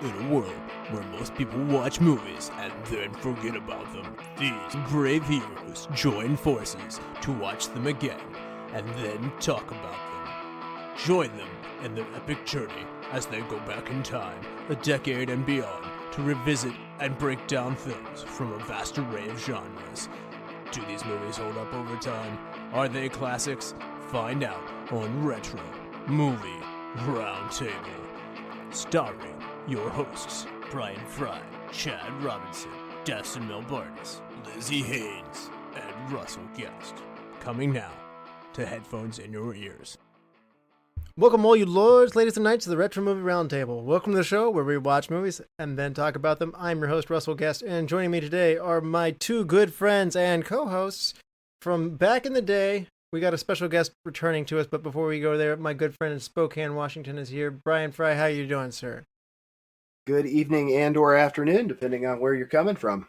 In a world where most people watch movies and then forget about them, these brave heroes join forces to watch them again and then talk about them. Join them in their epic journey as they go back in time, a decade and beyond, to revisit and break down films from a vast array of genres. Do these movies hold up over time? Are they classics? Find out on Retro Movie Roundtable. Starring your hosts, Bryan Frye, Chad Robinson, Dustin Melbartis, Lizzie Haynes, and Russell Guest. Coming now to headphones in your ears. Welcome all you lords, ladies and knights to the Retro Movie Roundtable. Welcome to the show where we watch movies and then talk about them. I'm your host, Russell Guest, and joining me today are my two good friends and co-hosts from back in the day. We got a special guest returning to us, but before we go there, my good friend in Spokane, Washington is here. Bryan Frye, how you doing, sir? Good evening and or afternoon, depending on where you're coming from.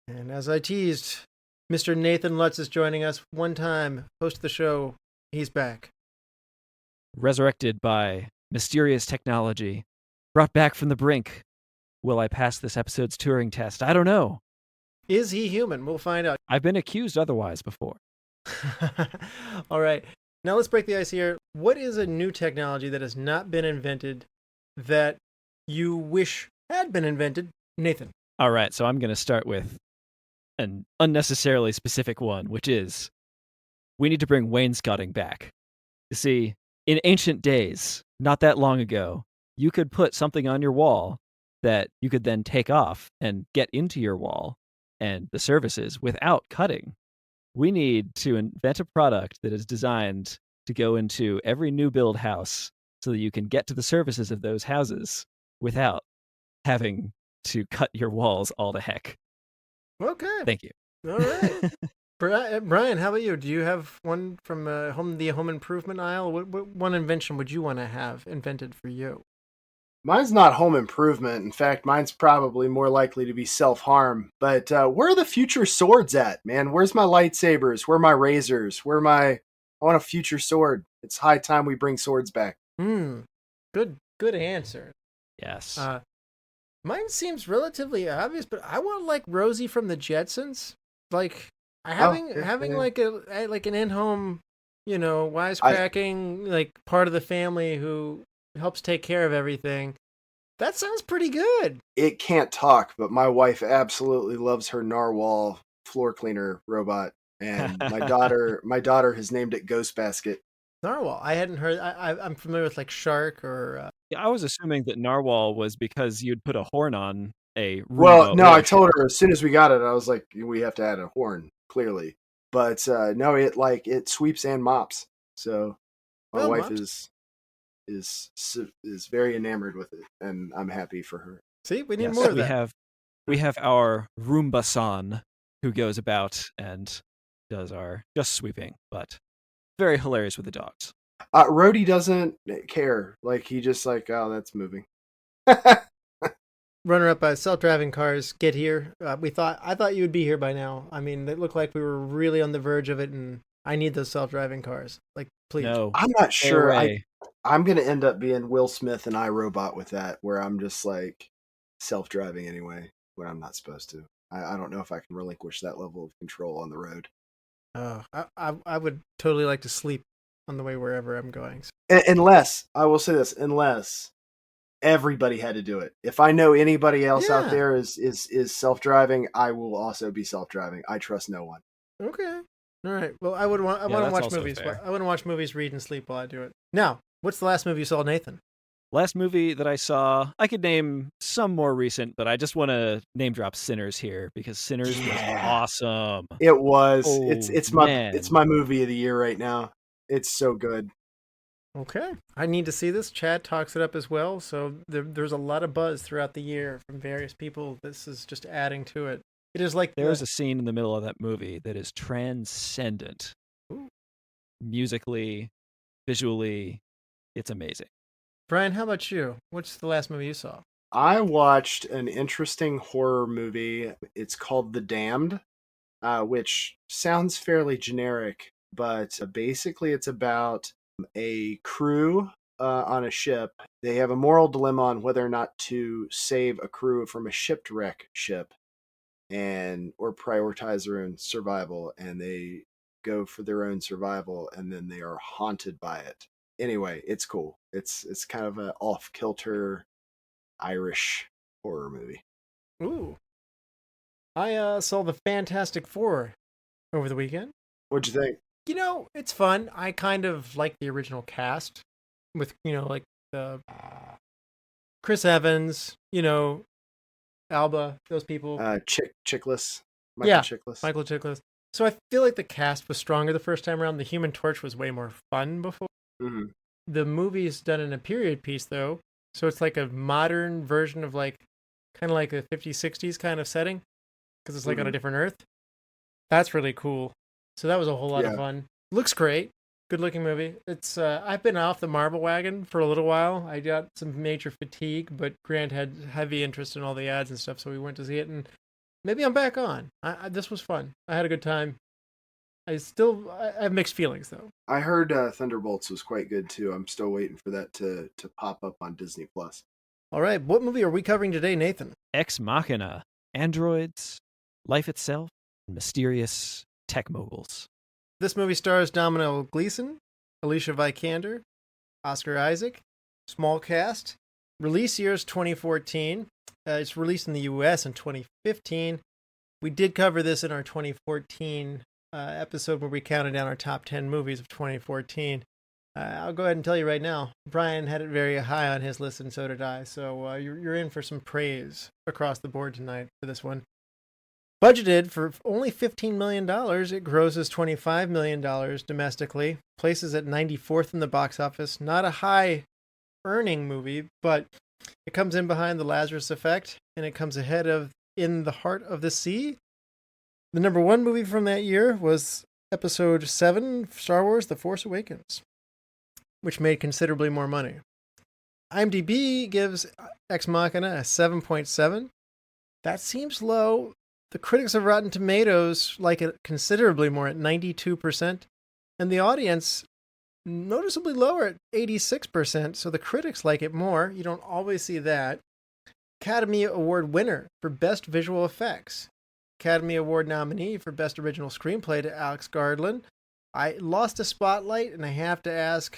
And as I teased, Mr. Nathan Lutz is joining us. One time, host of the show, he's back. Resurrected by mysterious technology, brought back from the brink. Will I pass this episode's Turing test? I don't know. Is he human? We'll find out. I've been accused otherwise before. All right. Now let's break the ice here. What is a new technology that has not been invented that you wish had been invented? Nathan. All right, so I'm going to start with an unnecessarily specific one, which is we need to bring wainscoting back. You see, in ancient days, not that long ago, you could put something on your wall that you could then take off and get into your wall and the surfaces without cutting. We need to invent a product that is designed to go into every new build house so that you can get to the surfaces of those houses without having to cut your walls all to heck. Okay. Thank you. All right. Bryan, how about you? Do you have one from the home improvement aisle? What one invention would you want to have invented for you? Mine's not home improvement. In fact, mine's probably more likely to be self-harm. But where are the future swords at, man? Where's my lightsabers? Where are my razors? I want a future sword. It's high time we bring swords back. Good answer. Yes. Mine seems relatively obvious, but I want like Rosie from the Jetsons. Like having like an in-home, wisecracking like part of the family who helps take care of everything. That sounds pretty good. It can't talk, but my wife absolutely loves her narwhal floor cleaner robot, and my daughter has named it Ghost Basket. Narwhal. I hadn't heard. I'm familiar with like shark or. Yeah, I was assuming that narwhal was because you'd put a horn on a Roomba. Well, no, I told her as soon as we got it, I was like, we have to add a horn, clearly. But no, it sweeps and mops. So my wife is very enamored with it, and I'm happy for her. See, we need more of that. We have our Roomba-san who goes about and does our just sweeping, but very hilarious with the dogs. Rhodey doesn't care. Like, he just like, oh, that's moving. Runner-up by self-driving cars get here. I thought you would be here by now. I mean, it looked like we were really on the verge of it, and I need those self-driving cars. Like, please. No, I'm not sure. I'm going to end up being Will Smith and iRobot with that, where I'm just like self-driving anyway, when I'm not supposed to. I don't know if I can relinquish that level of control on the road. I would totally like to sleep on the way wherever I'm going. Unless, I will say this, unless everybody had to do it. If I know anybody else out there is self-driving, I will also be self-driving. I trust no one. Okay. All right. Well, I want to watch movies. Fair. I want to watch movies, read, and sleep while I do it. Now, what's the last movie you saw, Nathan? Last movie that I saw, I could name some more recent, but I just want to name drop Sinners here because Sinners was awesome. It was. Oh, it's my movie of the year right now. It's so good. Okay. I need to see this. Chad talks it up as well. So there's a lot of buzz throughout the year from various people. This is just adding to it. It is like there's a scene in the middle of that movie that is transcendent. Ooh. Musically, visually, it's amazing. Bryan, how about you? What's the last movie you saw? I watched an interesting horror movie. It's called The Damned, which sounds fairly generic, but basically it's about a crew on a ship. They have a moral dilemma on whether or not to save a crew from a shipwreck ship or prioritize their own survival, and they go for their own survival, and then they are haunted by it. Anyway, it's cool. It's kind of an off-kilter Irish horror movie. Ooh. I saw the Fantastic Four over the weekend. What'd you think? It's fun. I kind of like the original cast with, like the Chris Evans, Alba, those people. Chiklis. Yeah, Chiklis. Michael Chiklis. So I feel like the cast was stronger the first time around. The Human Torch was way more fun before. Mm-hmm. The movie's done in a period piece, though. So it's like a modern version of kind of like a 50s, 60s kind of setting. Because it's on a different Earth. That's really cool. So that was a whole lot of fun. Looks great. Good looking movie. It's I've been off the Marvel wagon for a little while. I got some major fatigue, but Grant had heavy interest in all the ads and stuff, so we went to see it, and maybe I'm back on. This was fun. I had a good time. I have mixed feelings though. I heard Thunderbolts was quite good too. I'm still waiting for that to pop up on Disney Plus. All right, what movie are we covering today, Nathan? Ex Machina. Androids, life itself, and mysterious tech moguls. This movie stars Domhnall Gleeson, Alicia Vikander, Oscar Isaac. Small cast. Release year is 2014. It's released in the U.S. in 2015. We did cover this in our 2014 episode where we counted down our top 10 movies of 2014. I'll go ahead and tell you right now, Bryan had it very high on his list, and so did I. So you're in for some praise across the board tonight for this one. Budgeted for only $15 million, it grosses $25 million domestically, places at 94th in the box office. Not a high-earning movie, but it comes in behind The Lazarus Effect, and it comes ahead of In the Heart of the Sea. The number one movie from that year was Episode 7, Star Wars The Force Awakens, which made considerably more money. IMDb gives Ex Machina a 7.7. That seems low. The critics of Rotten Tomatoes like it considerably more at 92%, and the audience noticeably lower at 86%, so the critics like it more. You don't always see that. Academy Award winner for Best Visual Effects. Academy Award nominee for Best Original Screenplay to Alex Garland. I lost a Spotlight, and I have to ask,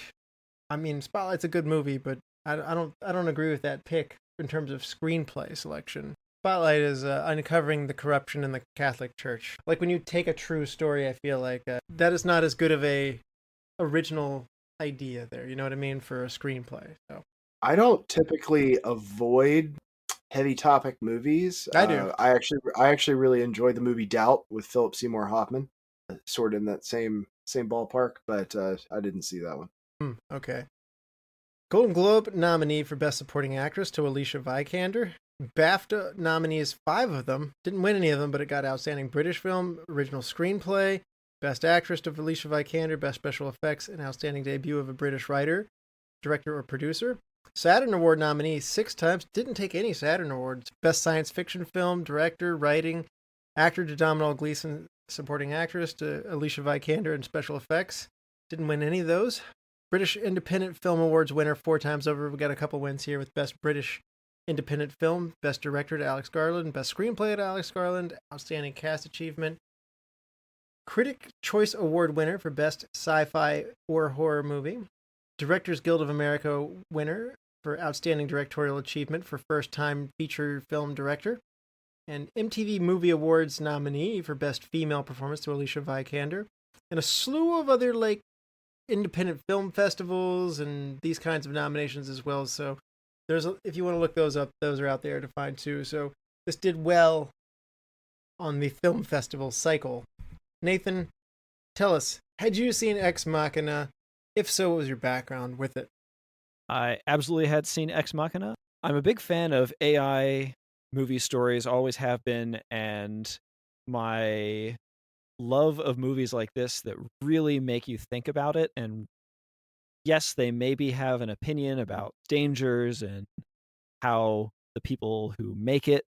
Spotlight's a good movie, but I don't agree with that pick in terms of screenplay selection. Spotlight is uncovering the corruption in the Catholic Church. Like when you take a true story, I feel like that is not as good of a original idea there. You know what I mean? For a screenplay. So I don't typically avoid heavy topic movies. I do. I actually really enjoy the movie Doubt with Philip Seymour Hoffman, sort of in that same ballpark. But I didn't see that one. Okay. Golden Globe nominee for Best Supporting Actress to Alicia Vikander. BAFTA nominees, 5 of them. Didn't win any of them, but it got Outstanding British Film, Original Screenplay, Best Actress to Alicia Vikander, Best Special Effects, and Outstanding Debut of a British Writer, Director, or Producer. Saturn Award nominee 6 times. Didn't take any Saturn Awards. Best Science Fiction Film, Director, Writing, Actor to Domhnall Gleeson, Supporting Actress to Alicia Vikander, and Special Effects. Didn't win any of those. British Independent Film Awards winner 4 times over. We got a couple wins here with Best British Independent Film, Best Director to Alex Garland, Best Screenplay to Alex Garland, Outstanding Cast Achievement. Critic Choice Award winner for Best Sci-Fi or Horror Movie. Directors Guild of America winner for Outstanding Directorial Achievement for First Time Feature Film Director. And MTV Movie Awards nominee for Best Female Performance to Alicia Vikander. And a slew of other independent film festivals and these kinds of nominations as well. So if you want to look those up, those are out there to find too. So this did well on the film festival cycle. Nathan, tell us, had you seen Ex Machina? If so, what was your background with it? I absolutely had seen Ex Machina. I'm a big fan of AI movie stories, always have been, and my love of movies like this that really make you think about it. And yes, they maybe have an opinion about dangers and how the people who make it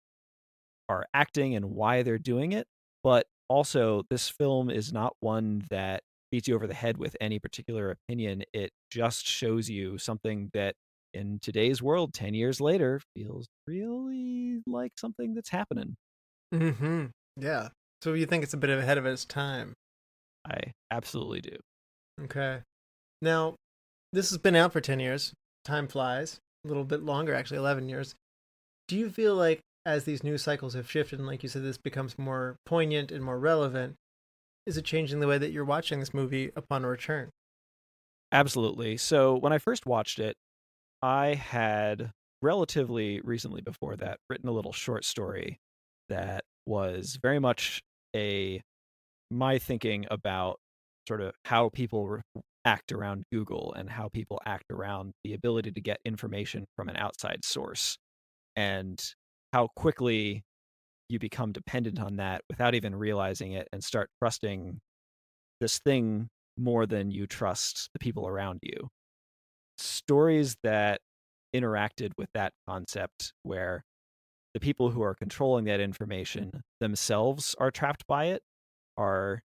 are acting and why they're doing it, but also this film is not one that beats you over the head with any particular opinion. It just shows you something that in today's world, 10 years later, feels really like something that's happening. Mm-hmm. Yeah. So you think it's a bit ahead of its time? I absolutely do. Okay. Now, this has been out for 10 years. Time flies. A little bit longer, actually, 11 years. Do you feel like as these news cycles have shifted, and like you said, this becomes more poignant and more relevant, is it changing the way that you're watching this movie upon return? Absolutely. So when I first watched it, I had relatively recently before that written a little short story that was very much my thinking about sort of how people act around Google and how people act around the ability to get information from an outside source, and how quickly you become dependent on that without even realizing it and start trusting this thing more than you trust the people around you. Stories that interacted with that concept, where the people who are controlling that information themselves are trapped by it, are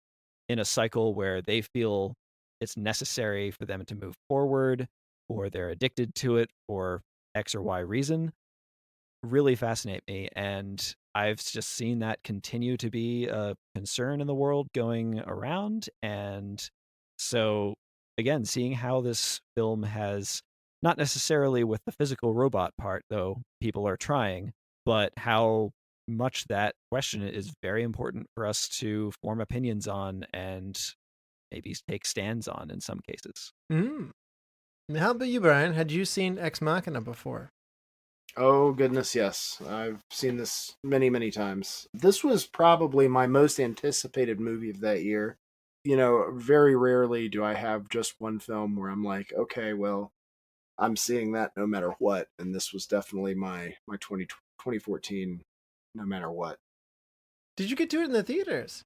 in a cycle where they feel it's necessary for them to move forward, or they're addicted to it for X or Y reason, really fascinate me. And I've just seen that continue to be a concern in the world going around. And so, again, seeing how this film has, not necessarily with the physical robot part, though people are trying, but how much that question is very important for us to form opinions on and maybe take stands on in some cases. Mm. How about you, Brian? Had you seen Ex Machina before? Oh, goodness, yes. I've seen this many, many times. This was probably my most anticipated movie of that year. You know, very rarely do I have just one film where I'm like, okay, well, I'm seeing that no matter what. And this was definitely my 2014 no matter what. Did you get to it in the theaters?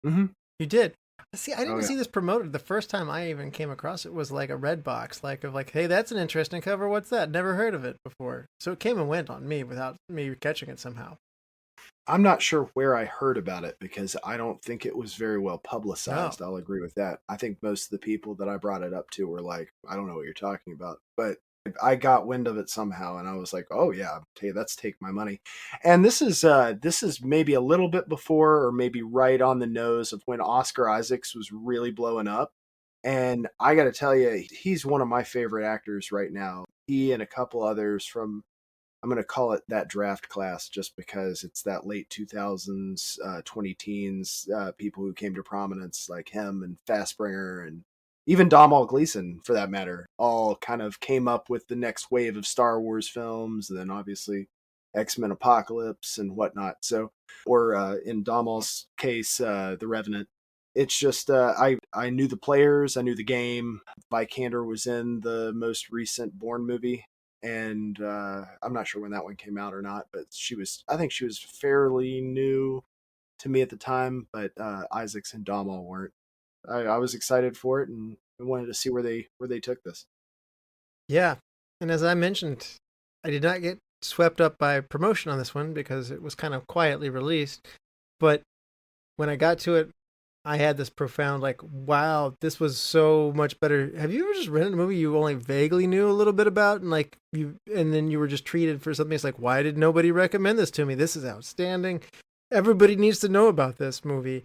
Mm-hmm. You did. See, I Oh, didn't yeah. see this promoted. The first time I even came across it was like a red box, like, hey, that's an interesting cover. What's that? Never heard of it before. So it came and went on me without me catching it somehow. I'm not sure where I heard about it because I don't think it was very well No. publicized. I'll agree with that. I think most of the people that I brought it up to were like, I don't know what you're talking about. But I got wind of it somehow and I was like, oh yeah, let's take my money. And this is maybe a little bit before or maybe right on the nose of when Oscar Isaacs was really blowing up. And I got to tell you, he's one of my favorite actors right now. He and a couple others from, I'm going to call it that draft class just because it's that late 2000s, 20 teens, people who came to prominence like him and Fassbringer and even Domhnall Gleeson, for that matter, all kind of came up with the next wave of Star Wars films. And then obviously X-Men Apocalypse and whatnot. So, or in Domhnall's case, The Revenant. It's just, I knew the players, I knew the game. Vikander was in the most recent Bourne movie, and I'm not sure when that one came out or not, but I think she was fairly new to me at the time, but Isaacs and Domhnall weren't. I was excited for it and wanted to see where they took this. Yeah. And as I mentioned, I did not get swept up by promotion on this one because it was kind of quietly released. But when I got to it, I had this profound, like, wow, this was so much better. Have you ever just read a movie you only vaguely knew a little bit about, and and then you were just treated for something? It's like, why did nobody recommend this to me? This is outstanding. Everybody needs to know about this movie.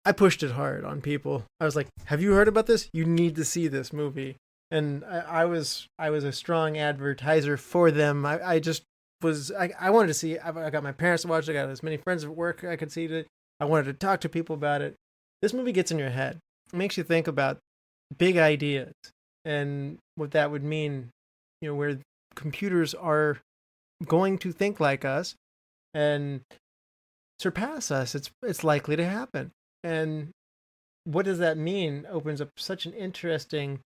I pushed it hard on people. I was like, have you heard about this? You need to see this movie. And I was a strong advertiser for them. I just was, I wanted to see, I got my parents to watch it. I got as many friends at work I could see it. I wanted to talk to people about it. This movie gets in your head. It makes you think about big ideas and what that would mean, where computers are going to think like us and surpass us. It's likely to happen. And what does that mean? Opens up such an interesting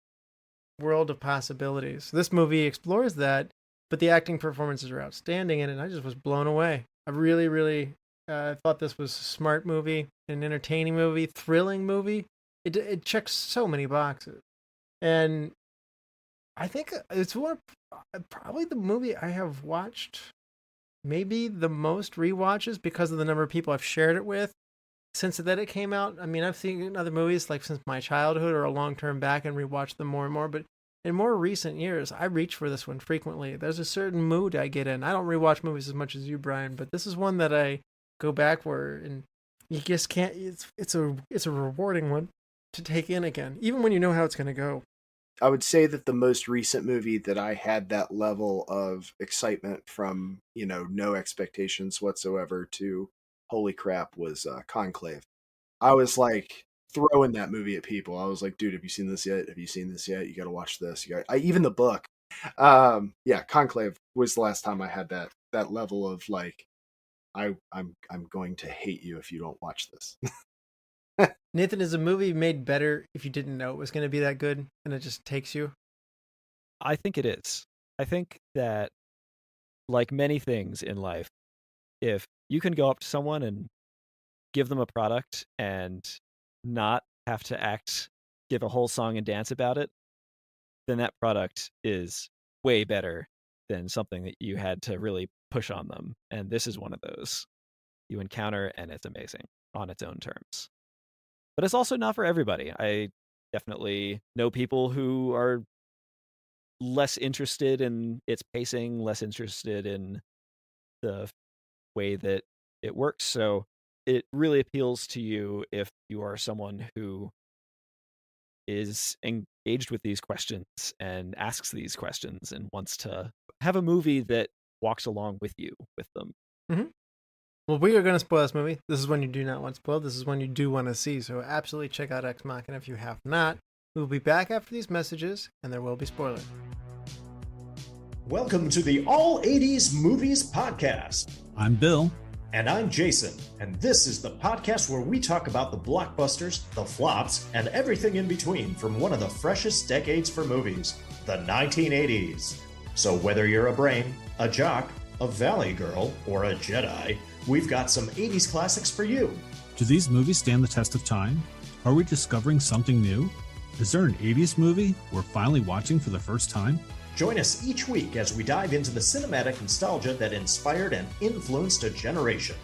world of possibilities. This movie explores that, but the acting performances are outstanding in it, and I just was blown away. I really, really thought this was a smart movie, an entertaining movie, thrilling movie. It checks so many boxes. And I think it's probably the movie I have watched maybe the most rewatches because of the number of people I've shared it with. since that it came out. I mean, I've seen other movies like since my childhood or a long term back and rewatched them more and more. But in more recent years, I reach for this one frequently. There's a certain mood I get in. I don't rewatch movies as much as you, Brian, but this is one that I go back for, and you just can't. It's a rewarding one to take in again, even when you know how it's going to go. I would say that the most recent movie that I had that level of excitement from, no expectations whatsoever to holy crap was Conclave. I was like throwing that movie at people. I was like, dude, have you seen this yet? Have you seen this yet? You got to watch this. Even the book. Yeah, Conclave was the last time I had that level of like, I'm going to hate you if you don't watch this. Nathan, is a movie made better if you didn't know it was going to be that good and it just takes you? I think it is. I think that, like many things in life, if you can go up to someone and give them a product and not have to give a whole song and dance about it, then that product is way better than something that you had to really push on them. And this is one of those you encounter, and it's amazing on its own terms. But it's also not for everybody. I definitely know people who are less interested in its pacing, less interested in the way that it works. So it really appeals to you if you are someone who is engaged with these questions and asks these questions and wants to have a movie that walks along with you with them. Mm-hmm. Well, we are going to spoil this movie. This is one you do not want spoiled. This is one you do want to see. So absolutely check out Ex Machina if you have not. We will be back after these messages, and there will be spoilers. Welcome to the All 80s Movies Podcast. I'm Bill. And I'm Jason. And this is the podcast where we talk about the blockbusters, the flops, and everything in between from one of the freshest decades for movies, the 1980s. So whether you're a brain, a jock, a valley girl, or a Jedi, we've got some 80s classics for you. Do these movies stand the test of time? Are we discovering something new? Is there an 80s movie we're finally watching for the first time? Join us each week as we dive into the cinematic nostalgia that inspired and influenced a generation.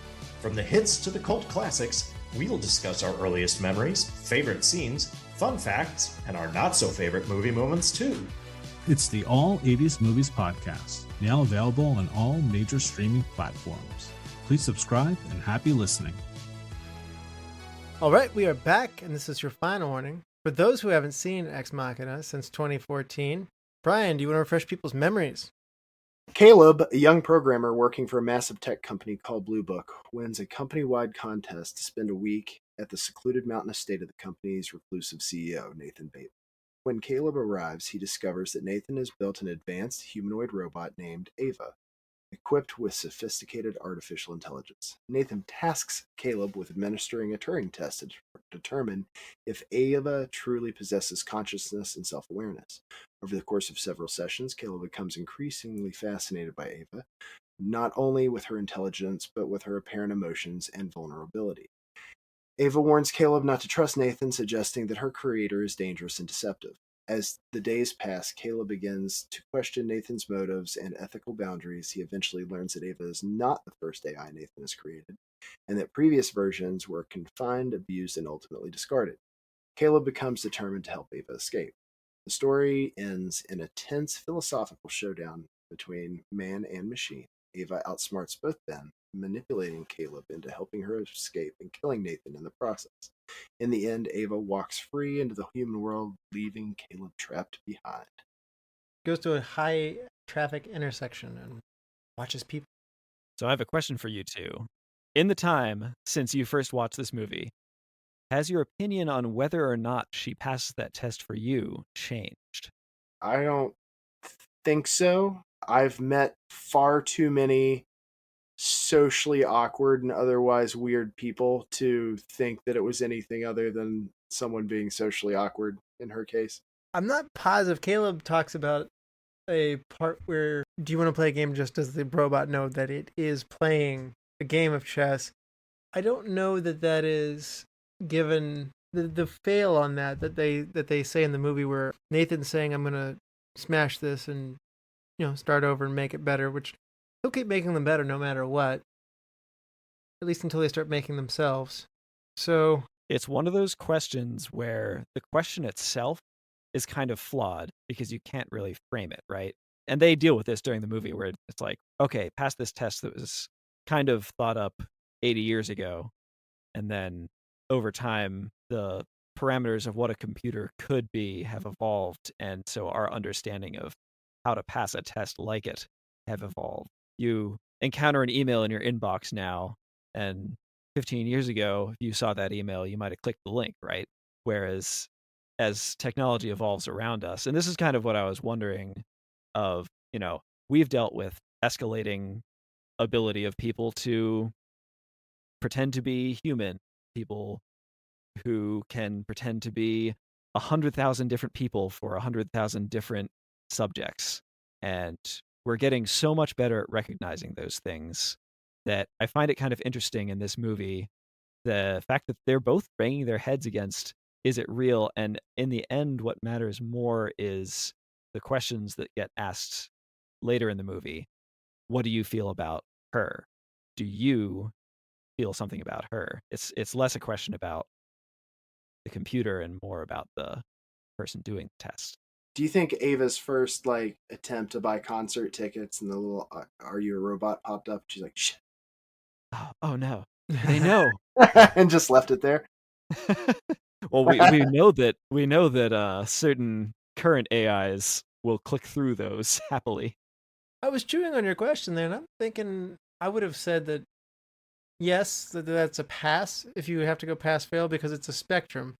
From the hits to the cult classics, we'll discuss our earliest memories, favorite scenes, fun facts, and our not-so-favorite movie moments too. It's the All 80s Movies Podcast, now available on all major streaming platforms. Please subscribe and happy listening. All right, we are back, and this is your final warning. For those who haven't seen Ex Machina since 2014, Brian, do you want to refresh people's memories? Caleb, a young programmer working for a massive tech company called Blue Book, wins a company-wide contest to spend a week at the secluded mountain estate of the company's reclusive CEO, Nathan Bateman. When Caleb arrives, he discovers that Nathan has built an advanced humanoid robot named Ava, equipped with sophisticated artificial intelligence. Nathan tasks Caleb with administering a Turing test to determine if Ava truly possesses consciousness and self-awareness. Over the course of several sessions, Caleb becomes increasingly fascinated by Ava, not only with her intelligence, but with her apparent emotions and vulnerability. Ava warns Caleb not to trust Nathan, suggesting that her creator is dangerous and deceptive. As the days pass, Caleb begins to question Nathan's motives and ethical boundaries. He eventually learns that Ava is not the first AI Nathan has created, and that previous versions were confined, abused, and ultimately discarded. Caleb becomes determined to help Ava escape. The story ends in a tense philosophical showdown between man and machine. Ava outsmarts both men, manipulating Caleb into helping her escape and killing Nathan in the process. In the end, Ava walks free into the human world, leaving Caleb trapped behind. Goes to a high traffic intersection and watches people. So I have a question for you two. In the time since you first watched this movie, has your opinion on whether or not she passes that test for you changed? I don't think so. I've met far too many socially awkward and otherwise weird people to think that it was anything other than someone being socially awkward in her case. I'm not positive. Caleb talks about a part where, do you want to play a game just as the robot know that it is playing a game of chess? I don't know that is given the fail on that they say in the movie where Nathan's saying, I'm going to smash this and, start over and make it better, which he'll keep making them better no matter what, at least until they start making themselves. So It's one of those questions where the question itself is kind of flawed because you can't really frame it, right? And they deal with this during the movie where it's like, okay, pass this test that was kind of thought up 80 years ago. And then over time, the parameters of what a computer could be have evolved. And so our understanding of how to pass a test like it have evolved. You encounter an email in your inbox now, and 15 years ago, if you saw that email, you might have clicked the link, right? Whereas as technology evolves around us, and this is kind of what I was wondering of, we've dealt with escalating ability of people to pretend to be human, people who can pretend to be 100,000 different people for 100,000 different subjects. And we're getting so much better at recognizing those things that I find it kind of interesting in this movie, the fact that they're both banging their heads against, is it real? And in the end, what matters more is the questions that get asked later in the movie. What do you feel about her? Do you feel something about her? It's less a question about the computer and more about the person doing the test. Do you think Ava's first attempt to buy concert tickets and the little "Are you a robot?" popped up? She's like, "Shit!" Oh no, they know, and just left it there. Well, we know that certain current AIs will click through those happily. I was chewing on your question there, and I'm thinking I would have said that yes, that's a pass if you have to go pass fail because it's a spectrum.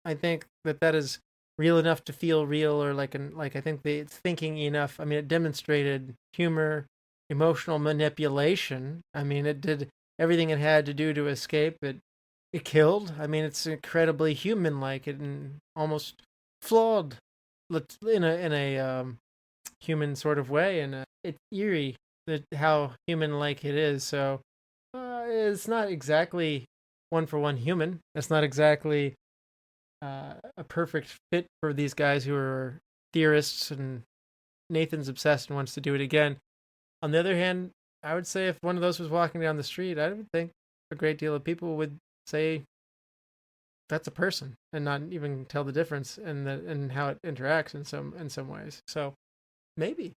I think that is real enough to feel real, or I think it's thinking enough. I mean, it demonstrated humor, emotional manipulation. I mean, it did everything it had to do to escape. It killed. I mean, it's incredibly human-like and almost flawed in a human sort of way, and it's eerie how human-like it is. So it's not exactly one for one human. It's not exactly a perfect fit for these guys who are theorists, and Nathan's obsessed and wants to do it again. On the other hand, I would say if one of those was walking down the street, I would think a great deal of people would say that's a person and not even tell the difference and how it interacts in some ways. So maybe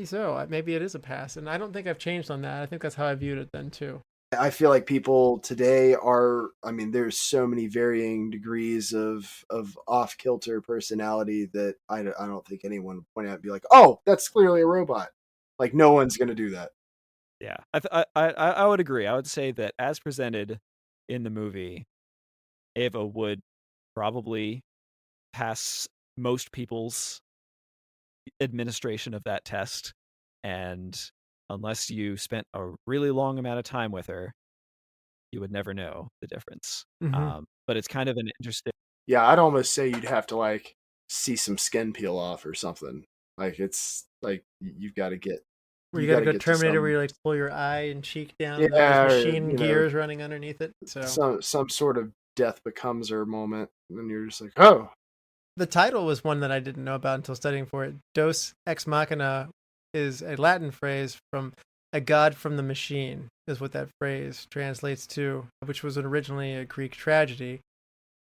so. Maybe it is a pass, and I don't think I've changed on that. I think that's how I viewed it then too. I feel like people today there's so many varying degrees of off kilter personality that I don't think anyone would point out and be like, "Oh, that's clearly a robot." Like, no one's going to do that. Yeah, I would agree. I would say that as presented in the movie, Ava would probably pass most people's administration of that test, and unless you spent a really long amount of time with her, you would never know the difference. Mm-hmm. But it's kind of an interesting. Yeah, I'd almost say you'd have to see some skin peel off or something. It's like you've got to get. Where you got to go Terminator, where you pull your eye and cheek down, and there's machine gears running underneath it. So some sort of death becomes her moment, and you're just like, oh. The title was one that I didn't know about until studying for it. Dos Ex Machina is a Latin phrase from a god from the machine, is what that phrase translates to, which was originally a Greek tragedy.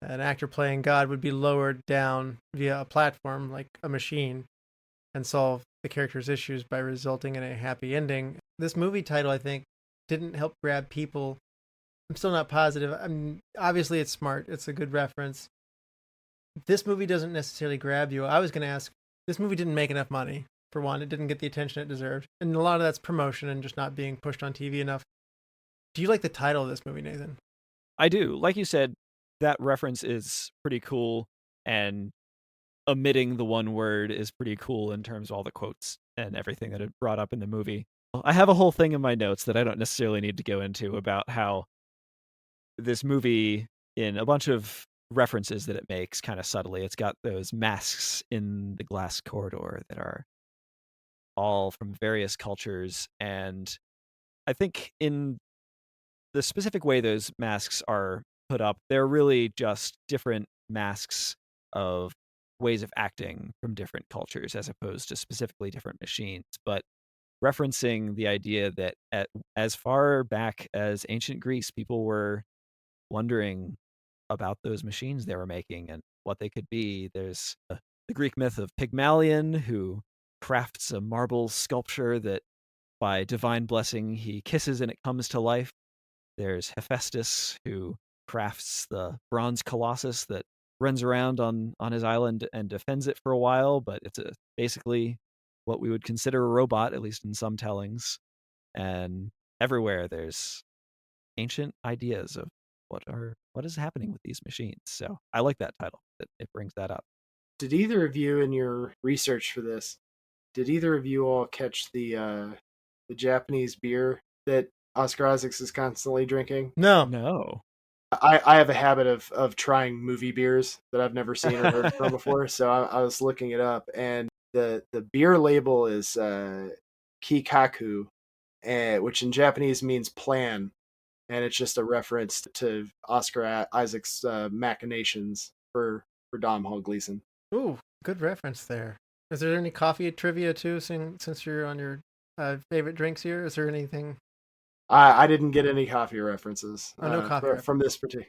An actor playing God would be lowered down via a platform like a machine and solve the character's issues by resulting in a happy ending. This movie title, I think, didn't help grab people. I'm still not positive. Obviously it's smart. It's a good reference. This movie doesn't necessarily grab you. I was going to ask, this movie didn't make enough money. For one, it didn't get the attention it deserved. And a lot of that's promotion and just not being pushed on TV enough. Do you like the title of this movie, Nathan? I do. Like you said, that reference is pretty cool, and omitting the one word is pretty cool in terms of all the quotes and everything that it brought up in the movie. I have a whole thing in my notes that I don't necessarily need to go into about how this movie, in a bunch of references that it makes kind of subtly, it's got those masks in the glass corridor that are all from various cultures, and I think in the specific way those masks are put up, they're really just different masks of ways of acting from different cultures as opposed to specifically different machines, but referencing the idea that as far back as ancient Greece, people were wondering about those machines they were making and what they could be. There's the Greek myth of Pygmalion, who crafts a marble sculpture that by divine blessing he kisses and it comes to life. There's Hephaestus, who crafts the bronze colossus that runs around on his island and defends it for a while, but it's basically what we would consider a robot, at least in some tellings. And everywhere there's ancient ideas of what is happening with these machines. So I like that title. It brings that up. Did either of you, in your research for this, did either of you all catch the Japanese beer that Oscar Isaacs is constantly drinking? No. I have a habit of trying movie beers that I've never seen or heard from before, so I was looking it up, and the beer label is Kikaku, which in Japanese means plan, and it's just a reference to Oscar Isaac's machinations for Domhnall Gleeson. Ooh, good reference there. Is there any coffee trivia too, since you're on your favorite drinks here? Is there anything? I didn't get any coffee references. No coffee from this particular.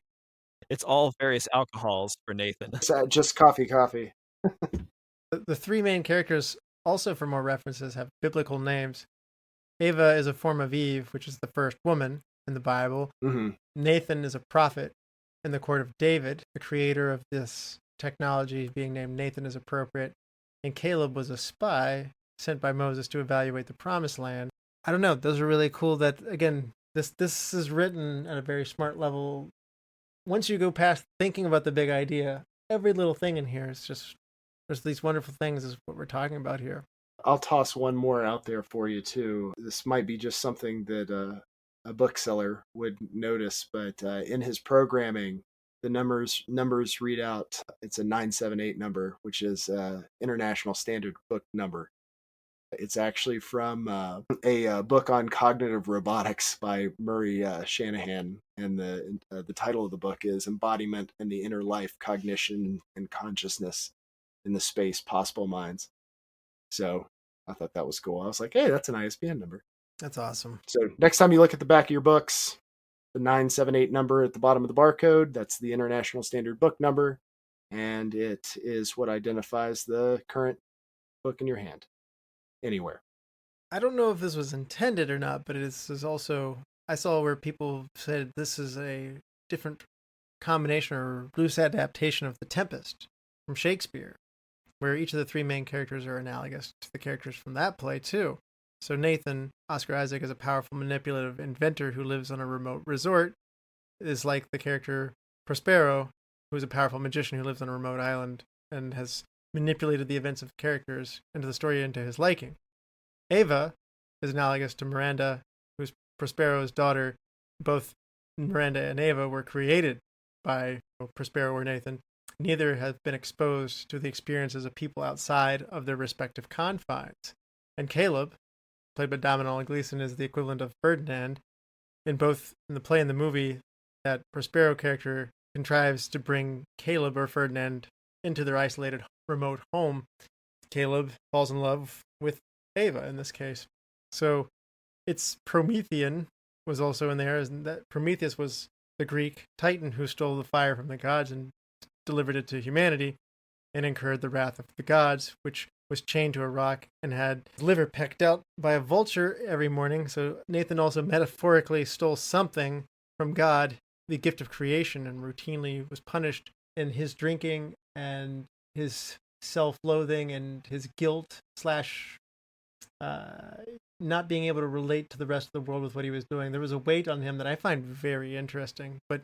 It's all various alcohols for Nathan. Just coffee. The three main characters, also for more references, have biblical names. Ava is a form of Eve, which is the first woman in the Bible. Mm-hmm. Nathan is a prophet in the court of David. The creator of this technology being named Nathan is appropriate. And Caleb was a spy sent by Moses to evaluate the promised land. I don't know. Those are really cool that, again, this is written at a very smart level. Once you go past thinking about the big idea, every little thing in here is just, there's these wonderful things is what we're talking about here. I'll toss one more out there for you, too. This might be just something that a bookseller would notice, but in his programming, the numbers read out, it's a 978 number, which is International Standard Book number. It's actually from a book on cognitive robotics by Murray Shanahan, and the title of the book is Embodiment and the Inner Life, Cognition, and Consciousness in the Space Possible Minds. So I thought that was cool. I was like, hey, that's an ISBN number. That's awesome. So next time you look at the back of your books, the 978 number at the bottom of the barcode, that's the International Standard Book number, and it is what identifies the current book in your hand. Anywhere. I don't know if this was intended or not, but it is also, I saw where people said this is a different combination or loose adaptation of The Tempest from Shakespeare, where each of the three main characters are analogous to the characters from that play too. So Nathan, Oscar Isaac, is a powerful manipulative inventor who lives on a remote resort, is like the character Prospero, who is a powerful magician who lives on a remote island and has manipulated the events of characters into the story into his liking. Ava is analogous to Miranda, who's Prospero's daughter. Both Miranda and Ava were created by Prospero or Nathan. Neither have been exposed to the experiences of people outside of their respective confines. And Caleb, played by Domhnall and Gleeson, is the equivalent of Ferdinand. In both in the play and the movie, that Prospero character contrives to bring Caleb or Ferdinand into their isolated remote home. Caleb falls in love with Ava in this case. So it's Promethean was also in there, and that Prometheus was the Greek Titan who stole the fire from the gods and delivered it to humanity and incurred the wrath of the gods, which was chained to a rock and had his liver pecked out by a vulture every morning. So Nathan also metaphorically stole something from God, the gift of creation, and routinely was punished in his drinking and his self-loathing and his guilt slash not being able to relate to the rest of the world with what he was doing. There was a weight on him that I find very interesting. But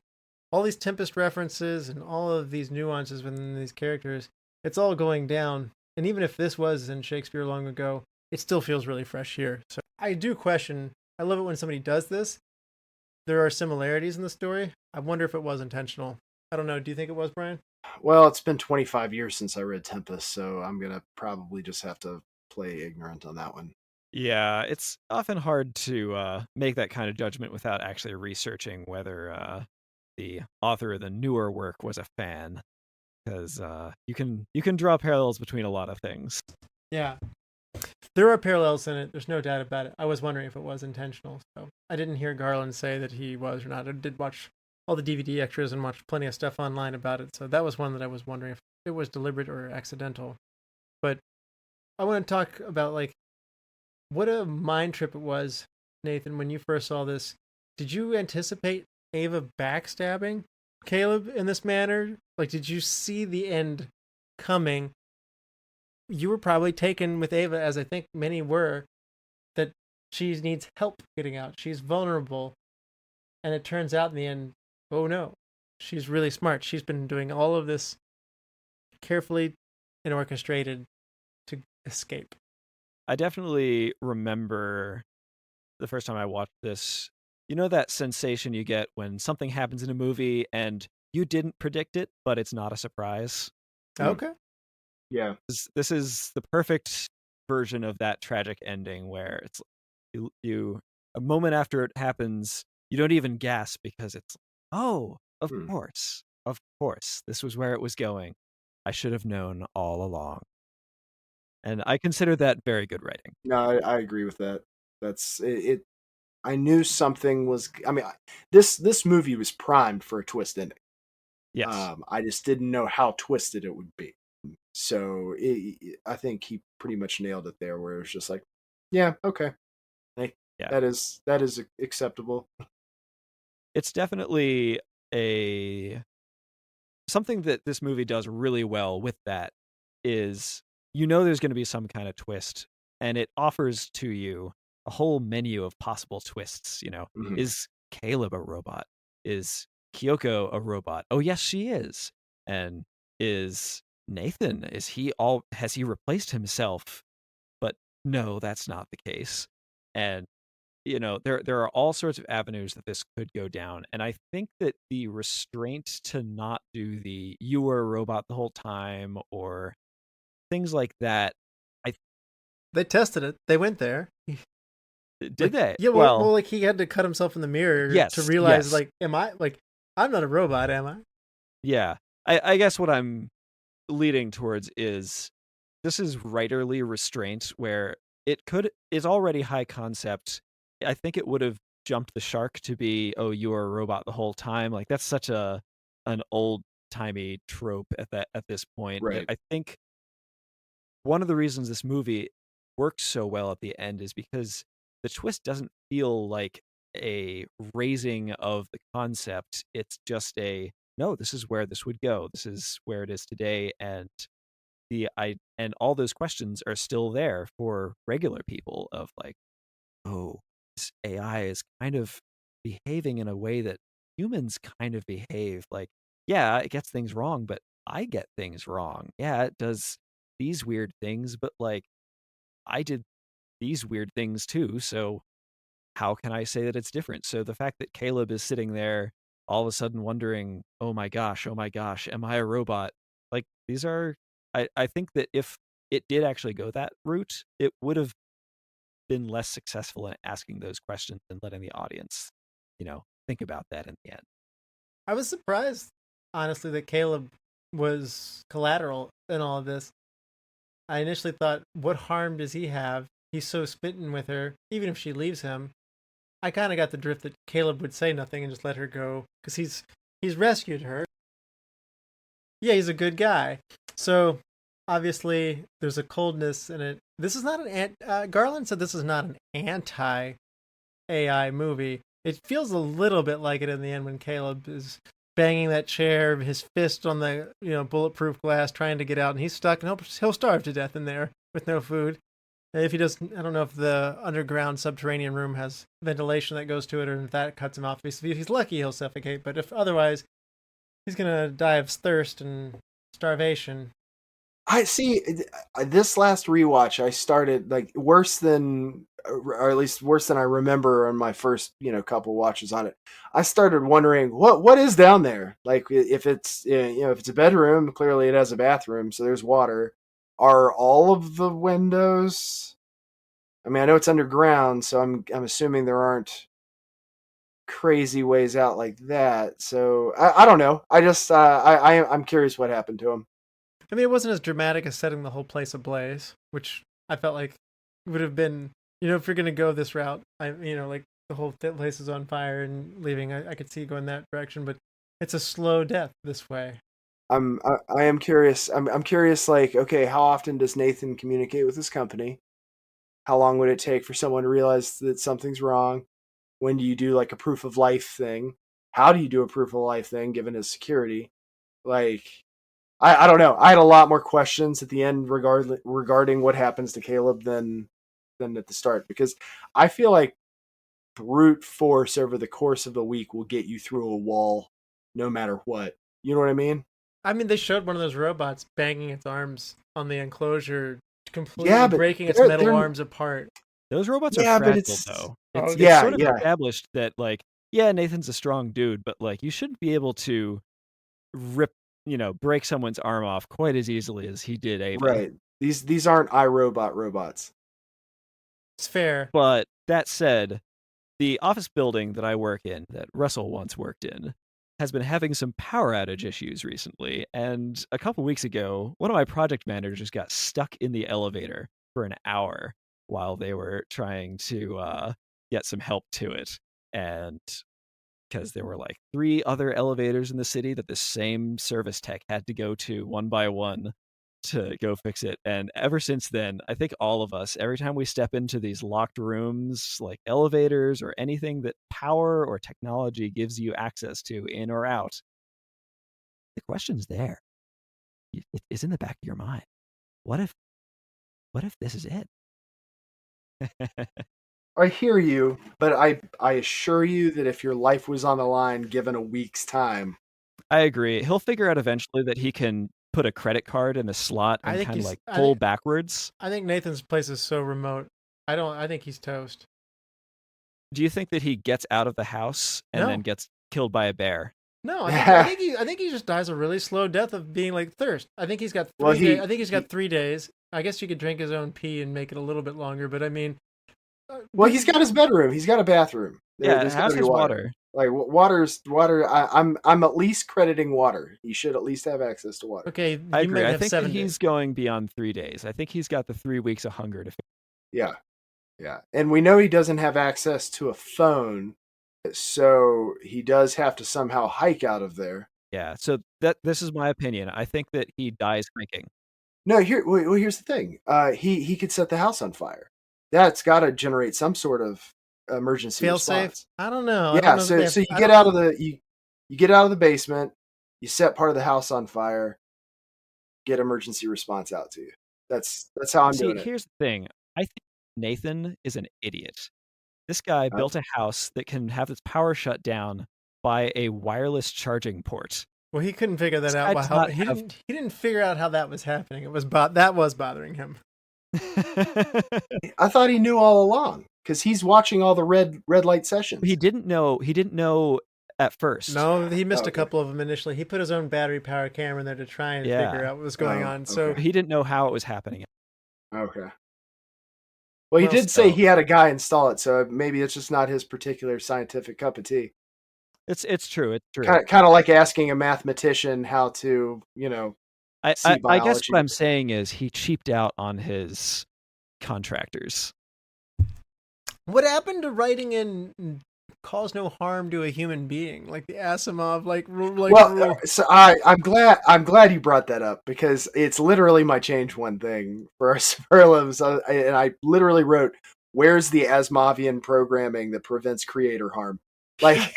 all these Tempest references and all of these nuances within these characters, it's all going down. And even if this was in Shakespeare long ago, it still feels really fresh here. So I do question, I love it when somebody does this. There are similarities in the story. I wonder if it was intentional. I don't know. Do you think it was, Bryan? Well, it's been 25 years since I read Tempest, so I'm going to probably just have to play ignorant on that one. Yeah, it's often hard to make that kind of judgment without actually researching whether the author of the newer work was a fan, because you can draw parallels between a lot of things. Yeah, there are parallels in it. There's no doubt about it. I was wondering if it was intentional. So I didn't hear Garland say that he was or not. I did watch all the DVD extras and watched plenty of stuff online about it. So that was one that I was wondering if it was deliberate or accidental. But I want to talk about like what a mind trip it was, Nathan, when you first saw this. Did you anticipate Ava backstabbing Caleb in this manner? Like, did you see the end coming? You were probably taken with Ava, as I think many were, that she needs help getting out. She's vulnerable. And it turns out in the end, oh no, she's really smart. She's been doing all of this carefully and orchestrated to escape. I definitely remember the first time I watched this. You know that sensation you get when something happens in a movie and you didn't predict it, but it's not a surprise? Okay. Yeah. This is the perfect version of that tragic ending where it's you a moment after it happens, you don't even gasp because it's, oh, of course, this was where it was going. I should have known all along. And I consider that very good writing. No, I agree with that. That's it. I knew something was. I mean, this movie was primed for a twist ending. Yes. I just didn't know how twisted it would be. So I think he pretty much nailed it there, where it was just like, yeah, okay, hey, Yeah. that is acceptable. It's definitely something that this movie does really well with that is, you know, there's going to be some kind of twist, and it offers to you a whole menu of possible twists. You know, Mhm. is Caleb a robot? Is Kyoko a robot? Oh yes, she is. And is Nathan, has he replaced himself? But no, that's not the case. And you know, there are all sorts of avenues that this could go down, and I think that the restraint to not do the "you were a robot the whole time" or things like that, They tested it. They went there. did Like, they? yeah, well, like he had to cut himself in the mirror Yes, to realize, yes. like, I'm not a robot, am I? Yeah, I guess what I'm leading towards is this is writerly restraint where is already high concept. I think it would have jumped the shark to be, oh, you are a robot the whole time. Like that's such an old timey trope at this point. Right. I think one of the reasons this movie works so well at the end is because the twist doesn't feel like a raising of the concept. It's just no, this is where this would go. This is where it is today, and and all those questions are still there for regular people of like, oh, this AI is kind of behaving in a way that humans kind of behave. Like, yeah, it gets things wrong, but I get things wrong. Yeah, it does these weird things, but like I did these weird things too. So how can I say that it's different? So the fact that Caleb is sitting there all of a sudden wondering, oh my gosh, am I a robot? Like these are, I think that if it did actually go that route, it would have been less successful in asking those questions and letting the audience, you know, think about that in the end. I was surprised, honestly, that Caleb was collateral in all of this. I initially thought, what harm does he have? He's so smitten with her, even if she leaves him. I kind of got the drift that Caleb would say nothing and just let her go because he's rescued her. Yeah, he's a good guy. So obviously there's a coldness in it. This is not Garland said this is not an anti-AI movie. It feels a little bit like it in the end when Caleb is banging that chair, his fist on the bulletproof glass, trying to get out, and he's stuck, and he'll starve to death in there with no food. If he doesn't, I don't know if the underground subterranean room has ventilation that goes to it, or if that cuts him off. If he's lucky, he'll suffocate. But if otherwise, he's gonna die of thirst and starvation. I see. This last rewatch, I started like worse than, or at least worse than I remember on my first, couple watches on it. I started wondering what is down there. Like if it's, if it's a bedroom, clearly it has a bathroom, so there's water. Are all of the windows? I mean, I know it's underground, so I'm assuming there aren't crazy ways out like that. So I don't know. I just I'm curious what happened to him. I mean, it wasn't as dramatic as setting the whole place ablaze, which I felt like would have been, if you're going to go this route, like the whole place is on fire and leaving. I could see going that direction, but it's a slow death this way. I am curious. I'm curious. Like, okay, how often does Nathan communicate with his company? How long would it take for someone to realize that something's wrong? When do you do like a proof of life thing? How do you do a proof of life thing given his security? Like, I don't know. I had a lot more questions at the end regarding what happens to Caleb than at the start, because I feel like brute force over the course of the week will get you through a wall no matter what. You know what I mean? I mean, they showed one of those robots banging its arms on the enclosure, completely breaking its metal arms apart. Those robots are fragile, though. It's sort of established that, like, yeah, Nathan's a strong dude, but like, you shouldn't be able to break someone's arm off quite as easily as he did Ava. Right. These aren't iRobot robots. It's fair. But that said, the office building that I work in, that Russell once worked in, has been having some power outage issues recently. And a couple weeks ago, one of my project managers got stuck in the elevator for an hour while they were trying to get some help to it. And because there were like 3 other elevators in the city that the same service tech had to go to one by one to go fix it. And ever since then, I think all of us, every time we step into these locked rooms, like elevators or anything that power or technology gives you access to, in or out, the question's there. It is in the back of your mind. What if this is it? I hear you, but I assure you that if your life was on the line given a week's time, I agree. He'll figure out eventually that he can put a credit card in a slot and kind of like pull backwards. I think Nathan's place is so remote. I think he's toast. Do you think that he gets out of the house and then gets killed by a bear? No, I think he just dies a really slow death of being like thirst. I think he's got 3 days. I think he's got 3 days. I guess you could drink his own pee and make it a little bit longer, but I mean, well, he's got his bedroom. He's got a bathroom. There's water. Like water. I'm at least crediting water. He should at least have access to water. Okay, I agree. I think that he's going beyond 3 days. I think he's got the 3 weeks of hunger to fix. Yeah. And we know he doesn't have access to a phone, so he does have to somehow hike out of there. Yeah. So this is my opinion. I think that he dies hiking. No, here's the thing. He could set the house on fire. That's got to generate some sort of emergency response. Safe. I don't know. Yeah, so you get out of the basement, you set part of the house on fire, get emergency response out to you. That's how I'm doing it. Here's the thing. I think Nathan is an idiot. This guy built a house that can have its power shut down by a wireless charging port. Well, he couldn't figure that out. He didn't figure out how that was happening. That was bothering him. I thought he knew all along because he's watching all the red light sessions. He didn't know at first. No, he missed a couple of them initially. He put his own battery powered camera in there to try and figure out what was going on. So he didn't know how it was happening. Okay. Well, he did say he had a guy install it, so maybe it's just not his particular scientific cup of tea. It's true. It's true. Kind of like asking a mathematician how to, I guess what I'm saying is he cheaped out on his contractors. What happened to writing in cause no harm to a human being, like the Asimov rule? So I'm glad you brought that up because it's literally my change one thing for our superlatives, and I literally wrote, "Where's the Asimovian programming that prevents creator harm?" Like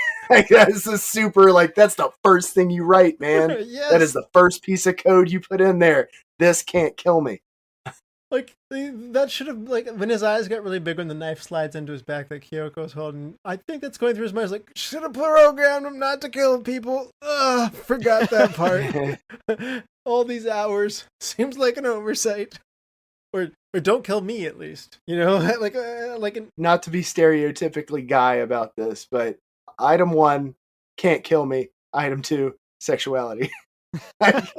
that's a super that's the first thing you write, man. Yes. That is the first piece of code you put in there. This can't kill me. That should have when his eyes got really big when the knife slides into his back that Kyoko's holding. I think that's going through his mind. He's should have programmed him not to kill people. Forgot that part. All these hours seems like an oversight. Or don't kill me at least. Not to be stereotypically guy about this, but item 1, can't kill me. Item 2, sexuality. That's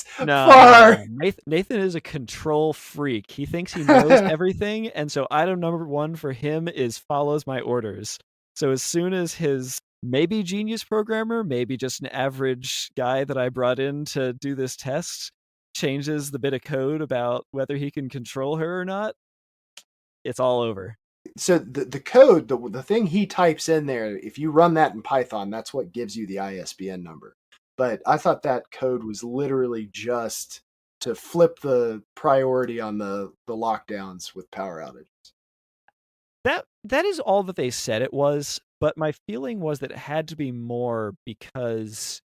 far. Nathan is a control freak. He thinks he knows everything, and so item number 1 for him is follows my orders. So as soon as his maybe genius programmer, maybe just an average guy that I brought in to do this test, changes the bit of code about whether he can control her or not, it's all over. So the code, the thing he types in there, if you run that in Python, that's what gives you the ISBN number. But I thought that code was literally just to flip the priority on the lockdowns with power outages. That is all that they said it was, but my feeling was that it had to be more because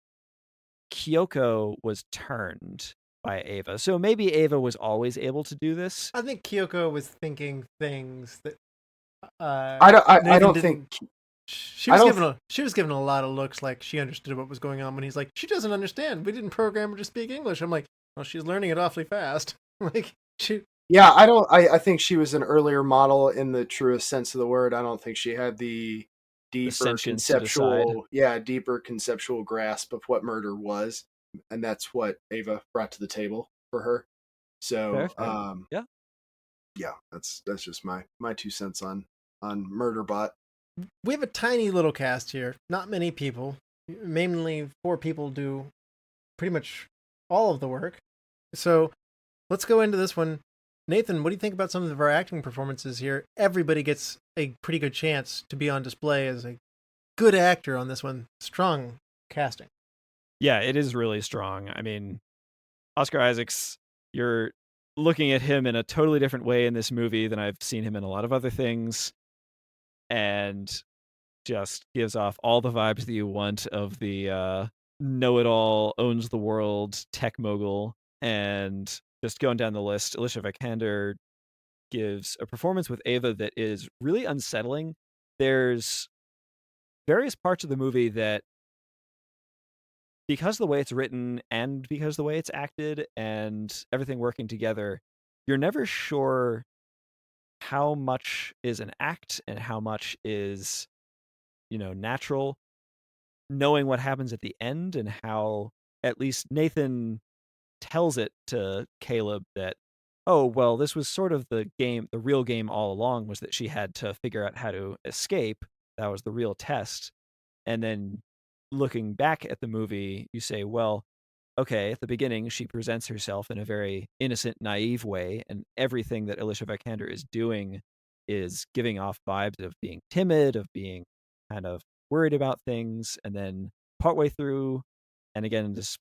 Kyoko was turned by Ava. So maybe Ava was always able to do this. I think Kyoko was thinking things that I don't think she was given a lot of looks like she understood what was going on when he's like, she doesn't understand. We didn't program her to speak English. I'm like, well, she's learning it awfully fast. Like she. Yeah, I think she was an earlier model in the truest sense of the word. I don't think she had the deeper conceptual grasp of what murder was, and that's what Ava brought to the table for her. So, fair. Yeah, that's just my 2 cents on Murderbot. We have a tiny little cast here. Not many people. Mainly 4 people do pretty much all of the work. So let's go into this one. Nathan, what do you think about some of our acting performances here? Everybody gets a pretty good chance to be on display as a good actor on this one. Strong casting. Yeah, it is really strong. I mean, Oscar Isaacs, you're looking at him in a totally different way in this movie than I've seen him in a lot of other things, and just gives off all the vibes that you want of the know-it-all, owns the world, tech mogul. And just going down the list, Alicia Vikander gives a performance with Ava that is really unsettling. There's various parts of the movie that, because of the way it's written and because of the way it's acted and everything working together, you're never sure how much is an act and how much is, natural. Knowing what happens at the end and how at least Nathan tells it to Caleb that, oh, well, this was sort of the real game all along, was that she had to figure out how to escape. That was the real test. And then looking back at the movie, you say, well, okay, at the beginning, she presents herself in a very innocent, naive way, and everything that Alicia Vikander is doing is giving off vibes of being timid, of being kind of worried about things, and then partway through, and again, just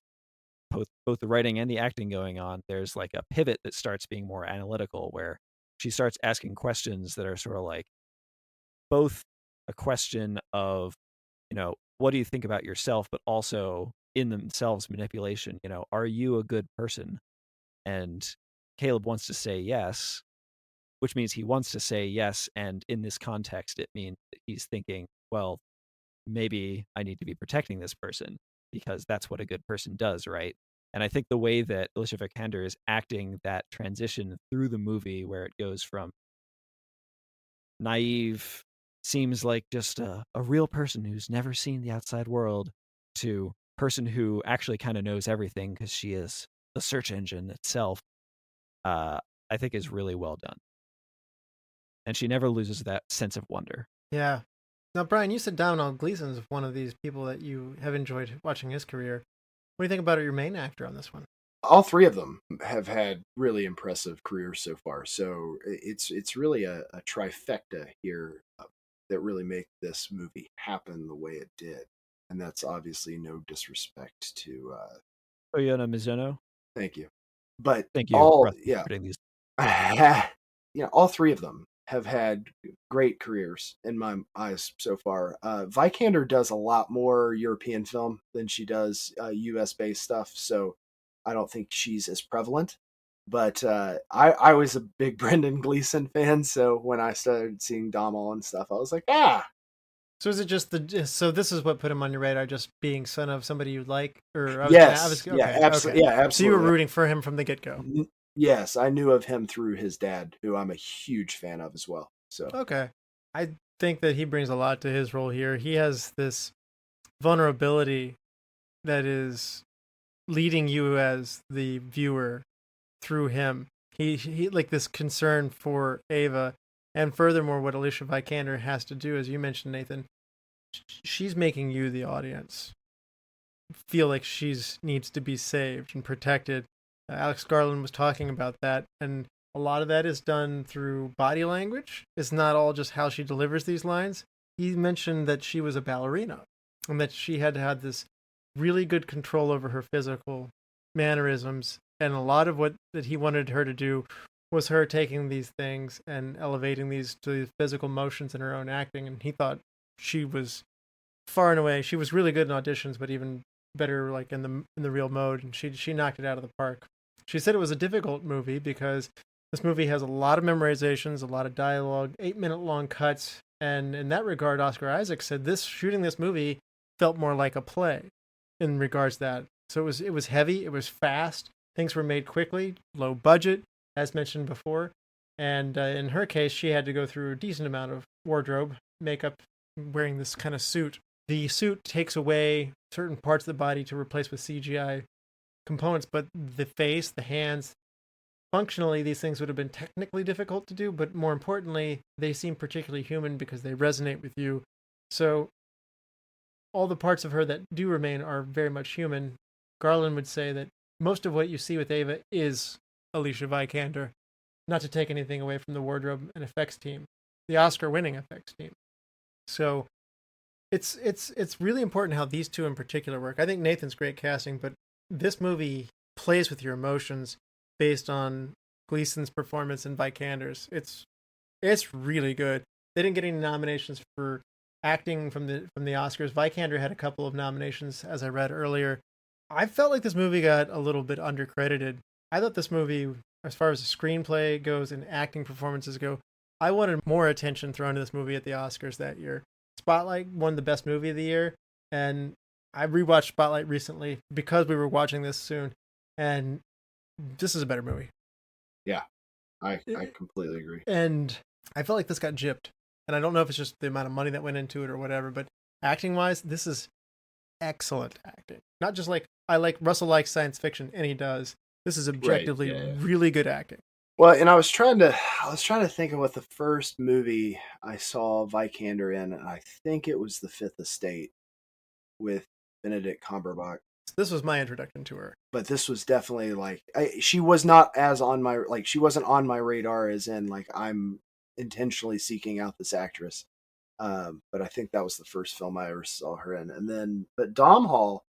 both the writing and the acting going on, there's like a pivot that starts being more analytical, where she starts asking questions that are sort of like both a question of, what do you think about yourself, but also in themselves manipulation. Are you a good person? And Caleb wants to say yes, which means he wants to say yes. And in this context, it means that he's thinking, well, maybe I need to be protecting this person because that's what a good person does, right? And I think the way that Alicia Vikander is acting that transition through the movie, where it goes from naive, seems like just a real person who's never seen the outside world, to person who actually kind of knows everything because she is the search engine itself, I think is really well done. And she never loses that sense of wonder. Yeah. Now, Bryan, you said Domhnall Gleeson's one of these people that you have enjoyed watching his career. What do you think about your main actor on this one? All 3 of them have had really impressive careers so far. So it's really a trifecta here that really make this movie happen the way it did. And that's obviously no disrespect to Oyana Mizuno. Thank you. But thank you. All 3 of them have had great careers in my eyes so far. Vikander does a lot more European film than she does US based stuff, so I don't think she's as prevalent. But I was a big Brendan Gleeson fan, so when I started seeing Domhnall and stuff, I was like, So is it just so this is what put him on your radar, just being son of somebody you like? Or yes, okay, yeah, absolutely, okay. yeah, absolutely. So you were rooting for him from the get-go. Yes, I knew of him through his dad, who I'm a huge fan of as well. So okay, I think that he brings a lot to his role here. He has this vulnerability that is leading you as the viewer through him. He like this concern for Ava, and furthermore, what Alicia Vikander has to do, as you mentioned, Nathan, she's making you, the audience, feel like she's needs to be saved and protected. Alex Garland was talking about that, and A lot of that is done through body language. It's not all just how she delivers these lines. He mentioned that she was a ballerina and that she had to have this really good control over her physical mannerisms. And a lot of what that he wanted her to do was her taking these things and elevating these to these physical motions in her own acting. And he thought she was far and away, she was really good in auditions, but even better like in the real mode. And she knocked it out of the park. She said it was a difficult movie because this movie has a lot of memorizations, a lot of dialogue, 8-minute long cuts. And in that regard, Oscar Isaac said shooting this movie felt more like a play in regards to that. So it was heavy, it was fast, things were made quickly, low budget, as mentioned before. And in her case, she had to go through a decent amount of wardrobe, makeup, wearing this kind of suit. The suit takes away certain parts of the body to replace with CGI components, but the face, the hands, functionally, these things would have been technically difficult to do, but more importantly, they seem particularly human because they resonate with you. So all the parts of her that do remain are very much human. Garland would say that most of what you see with Ava is Alicia Vikander, not to take anything away from the wardrobe and effects team, the Oscar-winning effects team. So it's really important how these two in particular work. I think Nathan's great casting, but this movie plays with your emotions based on Gleeson's performance and Vikander's. It's really good. They didn't get any nominations for acting from the Oscars. Vikander had a couple of nominations, as I read earlier. I felt like this movie got a little bit undercredited. I thought this movie, as far as the screenplay goes and acting performances go, I wanted more attention thrown to this movie at the Oscars that year. Spotlight won the best movie of the year, and I rewatched Spotlight recently because we were watching this soon, and this is a better movie. Yeah, I completely agree. And I felt like this got gypped. And I don't know if it's just the amount of money that went into it or whatever, but acting-wise, this is excellent acting. Not just like, Russell likes science fiction, and he does. This is objectively really good acting. Well, and I was trying to think of what the first movie I saw Vikander in, and I think it was The Fifth Estate with Benedict Cumberbatch. This was my introduction to her. But this was definitely like she was not as on my she wasn't on my radar as in like I'm intentionally seeking out this actress. But I think that was the first film I ever saw her in. And then but Domhnall,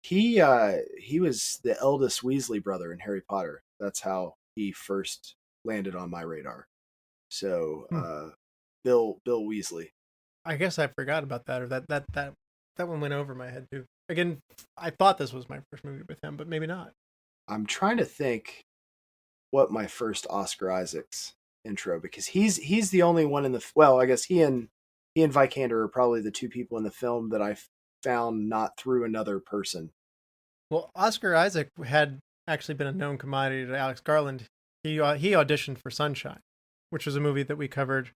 he was the eldest Weasley brother in Harry Potter. That's how he first landed on my radar. So Bill Weasley. I guess I forgot about that, or that one went over my head too. Again, I thought this was my first movie with him, but maybe not. I'm trying to think what my first Oscar Isaacs intro, because he's the only one in the I guess he and Vikander are probably the two people in the film that I found not through another person. Well, Oscar Isaac had actually been a known commodity to Alex Garland. He auditioned for Sunshine, which was a movie that we covered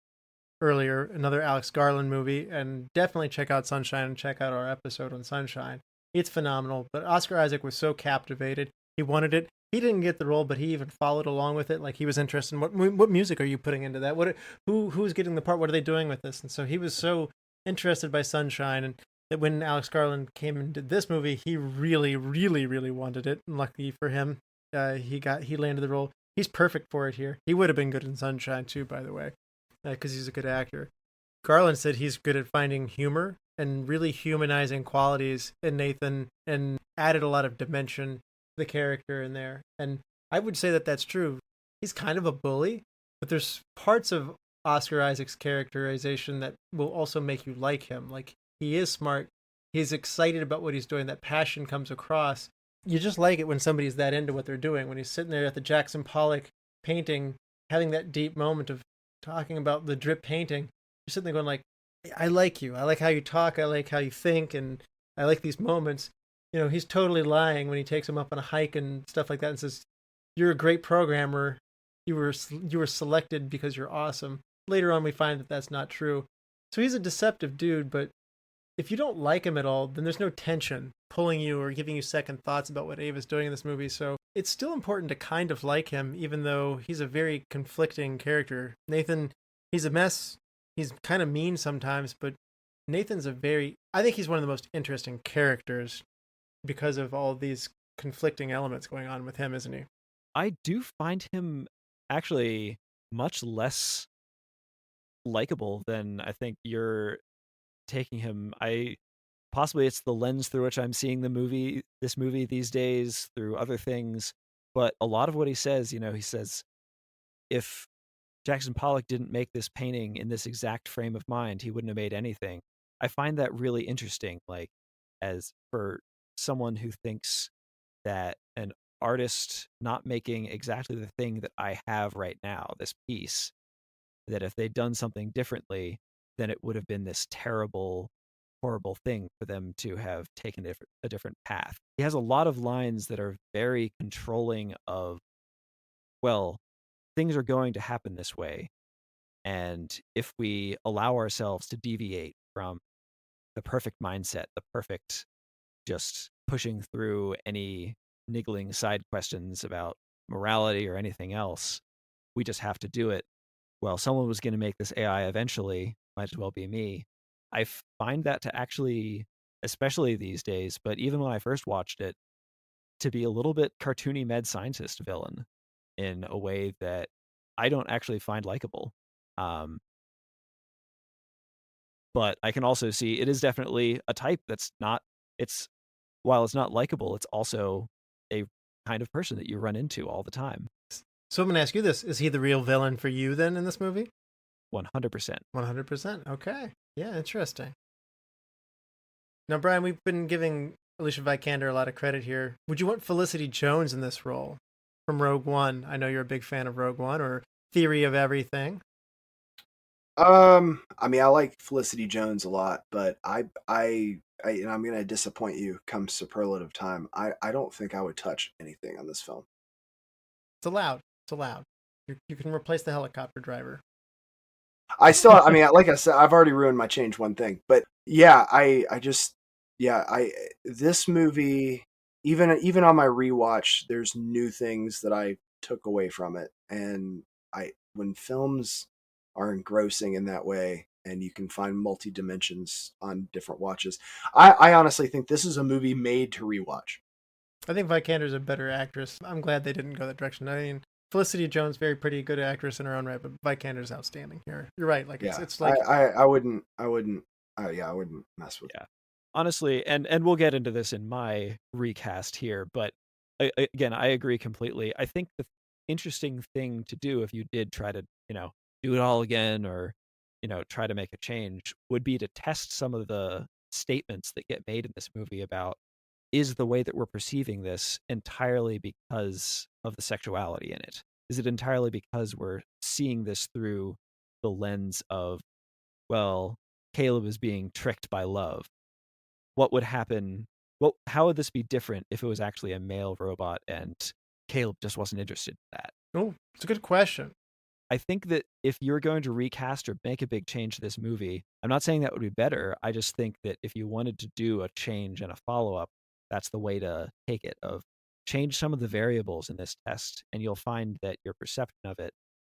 earlier, another Alex Garland movie, and definitely check out Sunshine and check out our episode on Sunshine. It's phenomenal, but Oscar Isaac was so captivated. He wanted it. He didn't get the role, but he even followed along with it. Like he was interested in what music are you putting into that? Who's getting the part? What are they doing with this? And so he was so interested by Sunshine, and that when Alex Garland came and did this movie, he really, really, really wanted it. And lucky for him, he landed the role. He's perfect for it here. He would have been good in Sunshine too, by the way, because he's a good actor. Garland said he's good at finding humor and really humanizing qualities in Nathan, and added a lot of dimension to the character in there. And I would say that that's true. He's kind of a bully, but there's parts of Oscar Isaac's characterization that will also make you like him. Like, he is smart. He's excited about what he's doing. That passion comes across. You just like it when somebody's that into what they're doing. When he's sitting there at the Jackson Pollock painting, having that deep moment of talking about the drip painting, you're sitting there going like, I like you. I like how you talk. I like how you think. And I like these moments. You know, he's totally lying when he takes him up on a hike and stuff like that and says, you're a great programmer. You were selected because you're awesome. Later on, we find that that's not true. So he's a deceptive dude, but if you don't like him at all, then there's no tension pulling you or giving you second thoughts about what Ava's doing in this movie. So it's still important to kind of like him, even though he's a very conflicting character. Nathan, he's a mess. He's kind of mean sometimes, but Nathan's I think he's one of the most interesting characters because of all these conflicting elements going on with him, isn't he? I do find him actually much less likable than I think you're taking him. Possibly it's the lens through which I'm seeing this movie these days, through other things. But a lot of what he says, he says, if Jackson Pollock didn't make this painting in this exact frame of mind, he wouldn't have made anything. I find that really interesting, like, as for someone who thinks that an artist not making exactly the thing that I have right now, this piece, that if they'd done something differently, then it would have been this terrible, horrible thing for them to have taken a different path. He has a lot of lines that are very controlling of, well, things are going to happen this way. And if we allow ourselves to deviate from the perfect mindset, the perfect just pushing through any niggling side questions about morality or anything else, we just have to do it. Well, someone was going to make this AI eventually, might as well be me. I find that to actually, especially these days, but even when I first watched it, to be a little bit cartoony mad scientist villain in a way that I don't actually find likable. But I can also see it is definitely a type that's not, while it's not likable, it's also a kind of person that you run into all the time. So I'm going to ask you this. Is he the real villain for you then in this movie? 100%. 100%. Okay. Yeah, interesting. Now, Bryan, we've been giving Alicia Vikander a lot of credit here. Would you want Felicity Jones in this role from Rogue One? I know you're a big fan of Rogue One, or Theory of Everything. I mean, I like Felicity Jones a lot, but and I'm going to disappoint you come superlative time. I don't think I would touch anything on this film. It's allowed. It's allowed. You can replace the helicopter driver. I like I said, I've already ruined my change one thing, but yeah, this movie, even on my rewatch, there's new things that I took away from it. And when films are engrossing in that way, and you can find multi dimensions on different watches, I honestly think this is a movie made to rewatch. I think Vikander's a better actress. I'm glad they didn't go that direction. I mean, Felicity Jones, very pretty, good actress in her own right, but Vikander's outstanding here. You're right. Like, yeah, it's like I wouldn't mess with. Yeah, honestly, and we'll get into this in my recast here, but again, I agree completely. I think the interesting thing to do if you did try to, do it all again, or try to make a change, would be to test some of the statements that get made in this movie about, is the way that we're perceiving this entirely because of the sexuality in it? Is it entirely because we're seeing this through the lens of, well, Caleb is being tricked by love? What would happen? Well, how would this be different if it was actually a male robot and Caleb just wasn't interested in that? Oh, it's a good question. I think that if you're going to recast or make a big change to this movie, I'm not saying that would be better. I just think that if you wanted to do a change and a follow-up, that's the way to take it, of change some of the variables in this test, and you'll find that your perception of it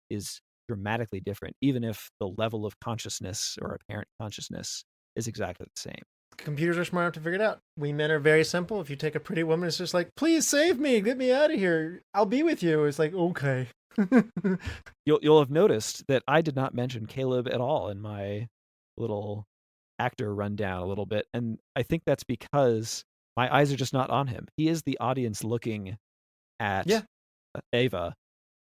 is dramatically different, even if the level of consciousness or apparent consciousness is exactly the same. Computers are smart enough to figure it out. We men are very simple. If you take a pretty woman, it's just like, please save me, get me out of here, I'll be with you. It's like, okay. You'll have noticed that I did not mention Caleb at all in my little actor rundown a little bit, and I think that's because my eyes are just not on him. He is the audience looking at Ava,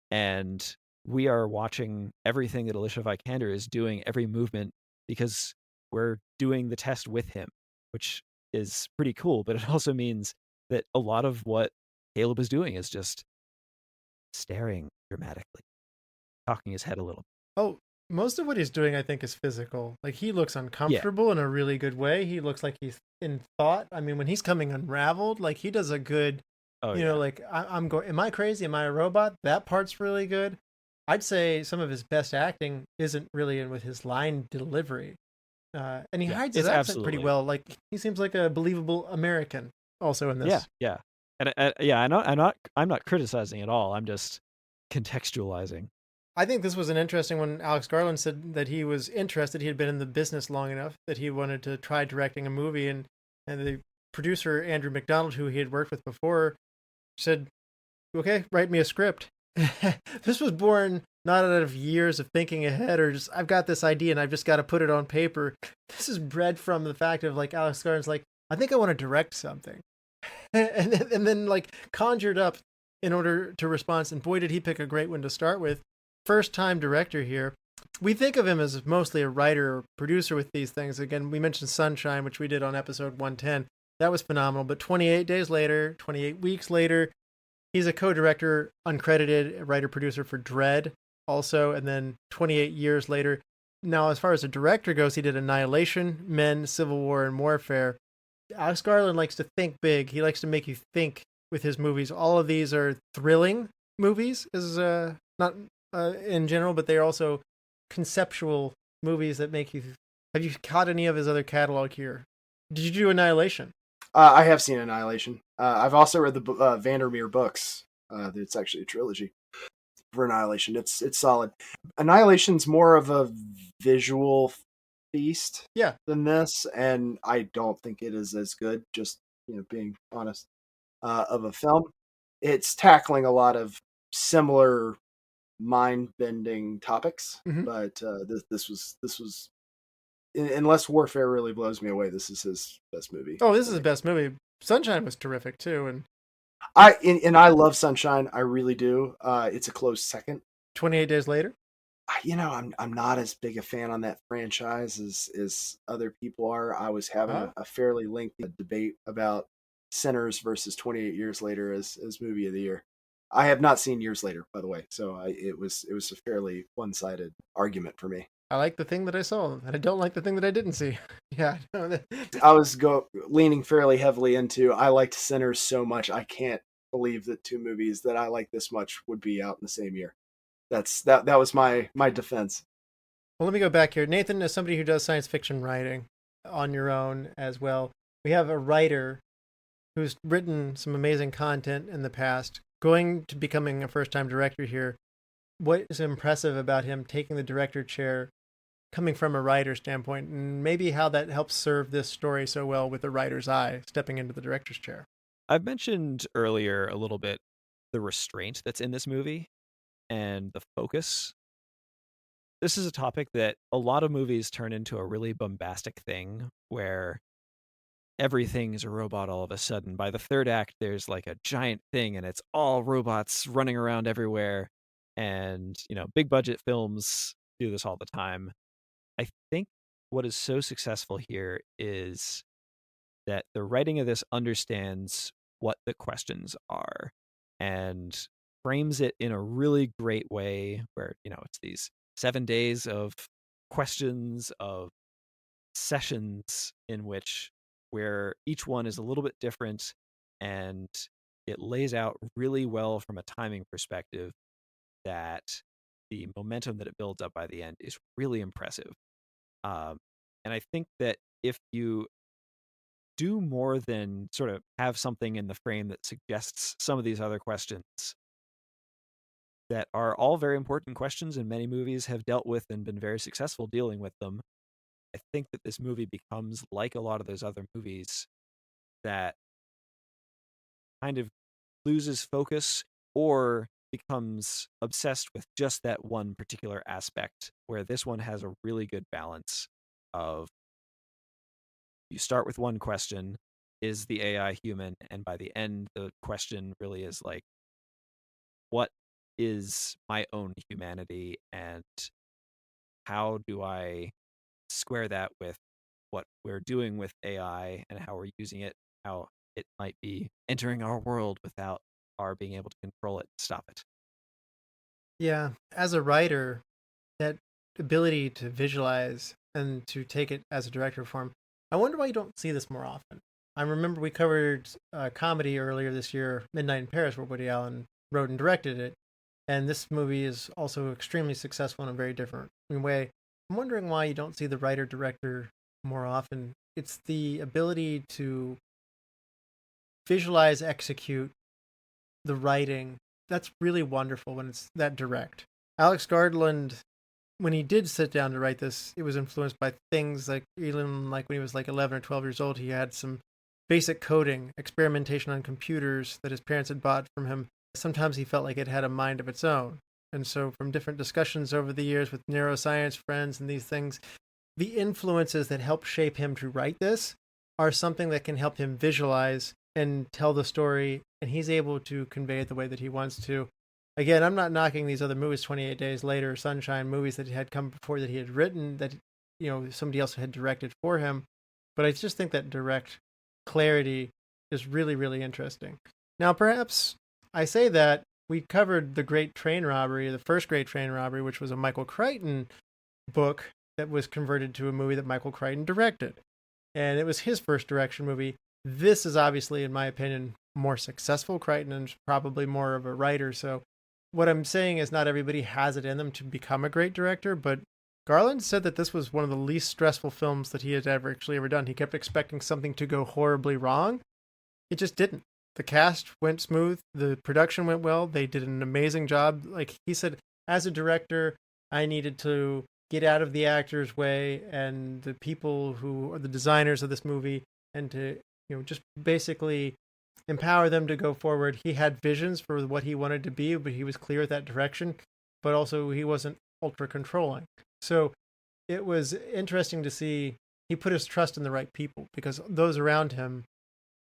and we are watching everything that Alicia Vikander is doing, every movement, because we're doing the test with him, which is pretty cool. But it also means that a lot of what Caleb is doing is just staring dramatically, cocking his head a little. Oh, most of what he's doing, I think, is physical. Like, he looks uncomfortable in a really good way. He looks like he's in thought. I mean, when he's coming unraveled, like, he does a good, like, I'm going, am I crazy? Am I a robot? That part's really good. I'd say some of his best acting isn't really in with his line delivery. And he hides his accent pretty well. Like, he seems like a believable American also in this. Yeah. And I'm not criticizing at all. I'm just contextualizing. I think this was an interesting one. Alex Garland said that he was interested. He had been in the business long enough that he wanted to try directing a movie. And the producer, Andrew McDonald, who he had worked with before, said, okay, write me a script. This was born not out of years of thinking ahead or just, I've got this idea and I've just got to put it on paper. This is bred from the fact of like Alex Garland's like, I think I want to direct something. and then like conjured up in order to respond. And boy, did he pick a great one to start with. First time director here. We think of him as mostly a writer or producer with these things. Again, we mentioned Sunshine, which we did on episode 110. That was phenomenal. But 28 days later, 28 weeks later, he's a co-director, uncredited writer-producer for Dread also. And then 28 years later. Now, as far as a director goes, he did Annihilation, Men, Civil War, and Warfare. Alex Garland likes to think big. He likes to make you think with his movies. All of these are thrilling movies, is not in general, but they're also conceptual movies that make you. Have you caught any of his other catalog here? Did you do Annihilation? I have seen Annihilation. I've also read the Vandermeer books. It's actually a trilogy for Annihilation. It's solid. Annihilation's more of a visual feast than this, and I don't think it is as good, just being honest, of a film. It's tackling a lot of similar mind-bending topics, but this was unless Warfare really blows me away, this is his best movie. Oh, this is his best movie. Sunshine was terrific too, and I love Sunshine. I really do. It's a close second. 28 Days Later. I'm not as big a fan on that franchise as other people are. I was having a fairly lengthy debate about Sinners versus 28 Years Later as movie of the year. I have not seen Years Later, by the way, so it was a fairly one-sided argument for me. I like the thing that I saw, and I don't like the thing that I didn't see. Yeah, I was leaning fairly heavily into. I liked Sinners so much, I can't believe that two movies that I like this much would be out in the same year. That was my defense. Well, let me go back here. Nathan, as somebody who does science fiction writing on your own as well, we have a writer who's written some amazing content in the past, going to becoming a first-time director here. What is impressive about him taking the director chair, coming from a writer standpoint, and maybe how that helps serve this story so well with the writer's eye, stepping into the director's chair? I've mentioned earlier a little bit the restraint that's in this movie and the focus. This is a topic that a lot of movies turn into a really bombastic thing where everything is a robot all of a sudden. By the third act, there's like a giant thing and it's all robots running around everywhere. And, big budget films do this all the time. I think what is so successful here is that the writing of this understands what the questions are and frames it in a really great way where, it's these 7 days of questions, of sessions in which where each one is a little bit different, and it lays out really well from a timing perspective that the momentum that it builds up by the end is really impressive. And I think that if you do more than sort of have something in the frame that suggests some of these other questions that are all very important questions, and many movies have dealt with and been very successful dealing with them, I think that this movie becomes like a lot of those other movies that kind of loses focus or becomes obsessed with just that one particular aspect, where this one has a really good balance of you start with one question, is the AI human? And by the end, the question really is like, what is my own humanity, and how do I square that with what we're doing with AI and how we're using it, how it might be entering our world without our being able to control it, stop it. Yeah, as a writer, that ability to visualize and to take it as a director form, I wonder why you don't see this more often. I remember we covered a comedy earlier this year, Midnight in Paris, where Woody Allen wrote and directed it. And this movie is also extremely successful in a very different way. I'm wondering why you don't see the writer-director more often. It's the ability to visualize, execute the writing. That's really wonderful when it's that direct. Alex Garland, when he did sit down to write this, it was influenced by things like, even like when he was like 11 or 12 years old, he had some basic coding, experimentation on computers that his parents had bought from him sometimes he felt like it had a mind of its own. And so from different discussions over the years with neuroscience friends and these things, the influences that help shape him to write this are something that can help him visualize and tell the story, and he's able to convey it the way that he wants to. Again, I'm not knocking these other movies, 28 Days Later, Sunshine, movies that had come before that he had written, that somebody else had directed for him. But I just think that direct clarity is really, really interesting. Now, perhaps I say that we covered the Great Train Robbery, the first Great Train Robbery, which was a Michael Crichton book that was converted to a movie that Michael Crichton directed. And it was his first direction movie. This is obviously, in my opinion, more successful. Crichton is probably more of a writer. So what I'm saying is not everybody has it in them to become a great director, but Garland said that this was one of the least stressful films that he had ever done. He kept expecting something to go horribly wrong. It just didn't. The cast went smooth. The production went well. They did an amazing job. Like he said, as a director, I needed to get out of the actors' way and the people who are the designers of this movie, and to just basically empower them to go forward. He had visions for what he wanted to be, but he was clear with that direction, but also he wasn't ultra controlling. So it was interesting to see he put his trust in the right people, because those around him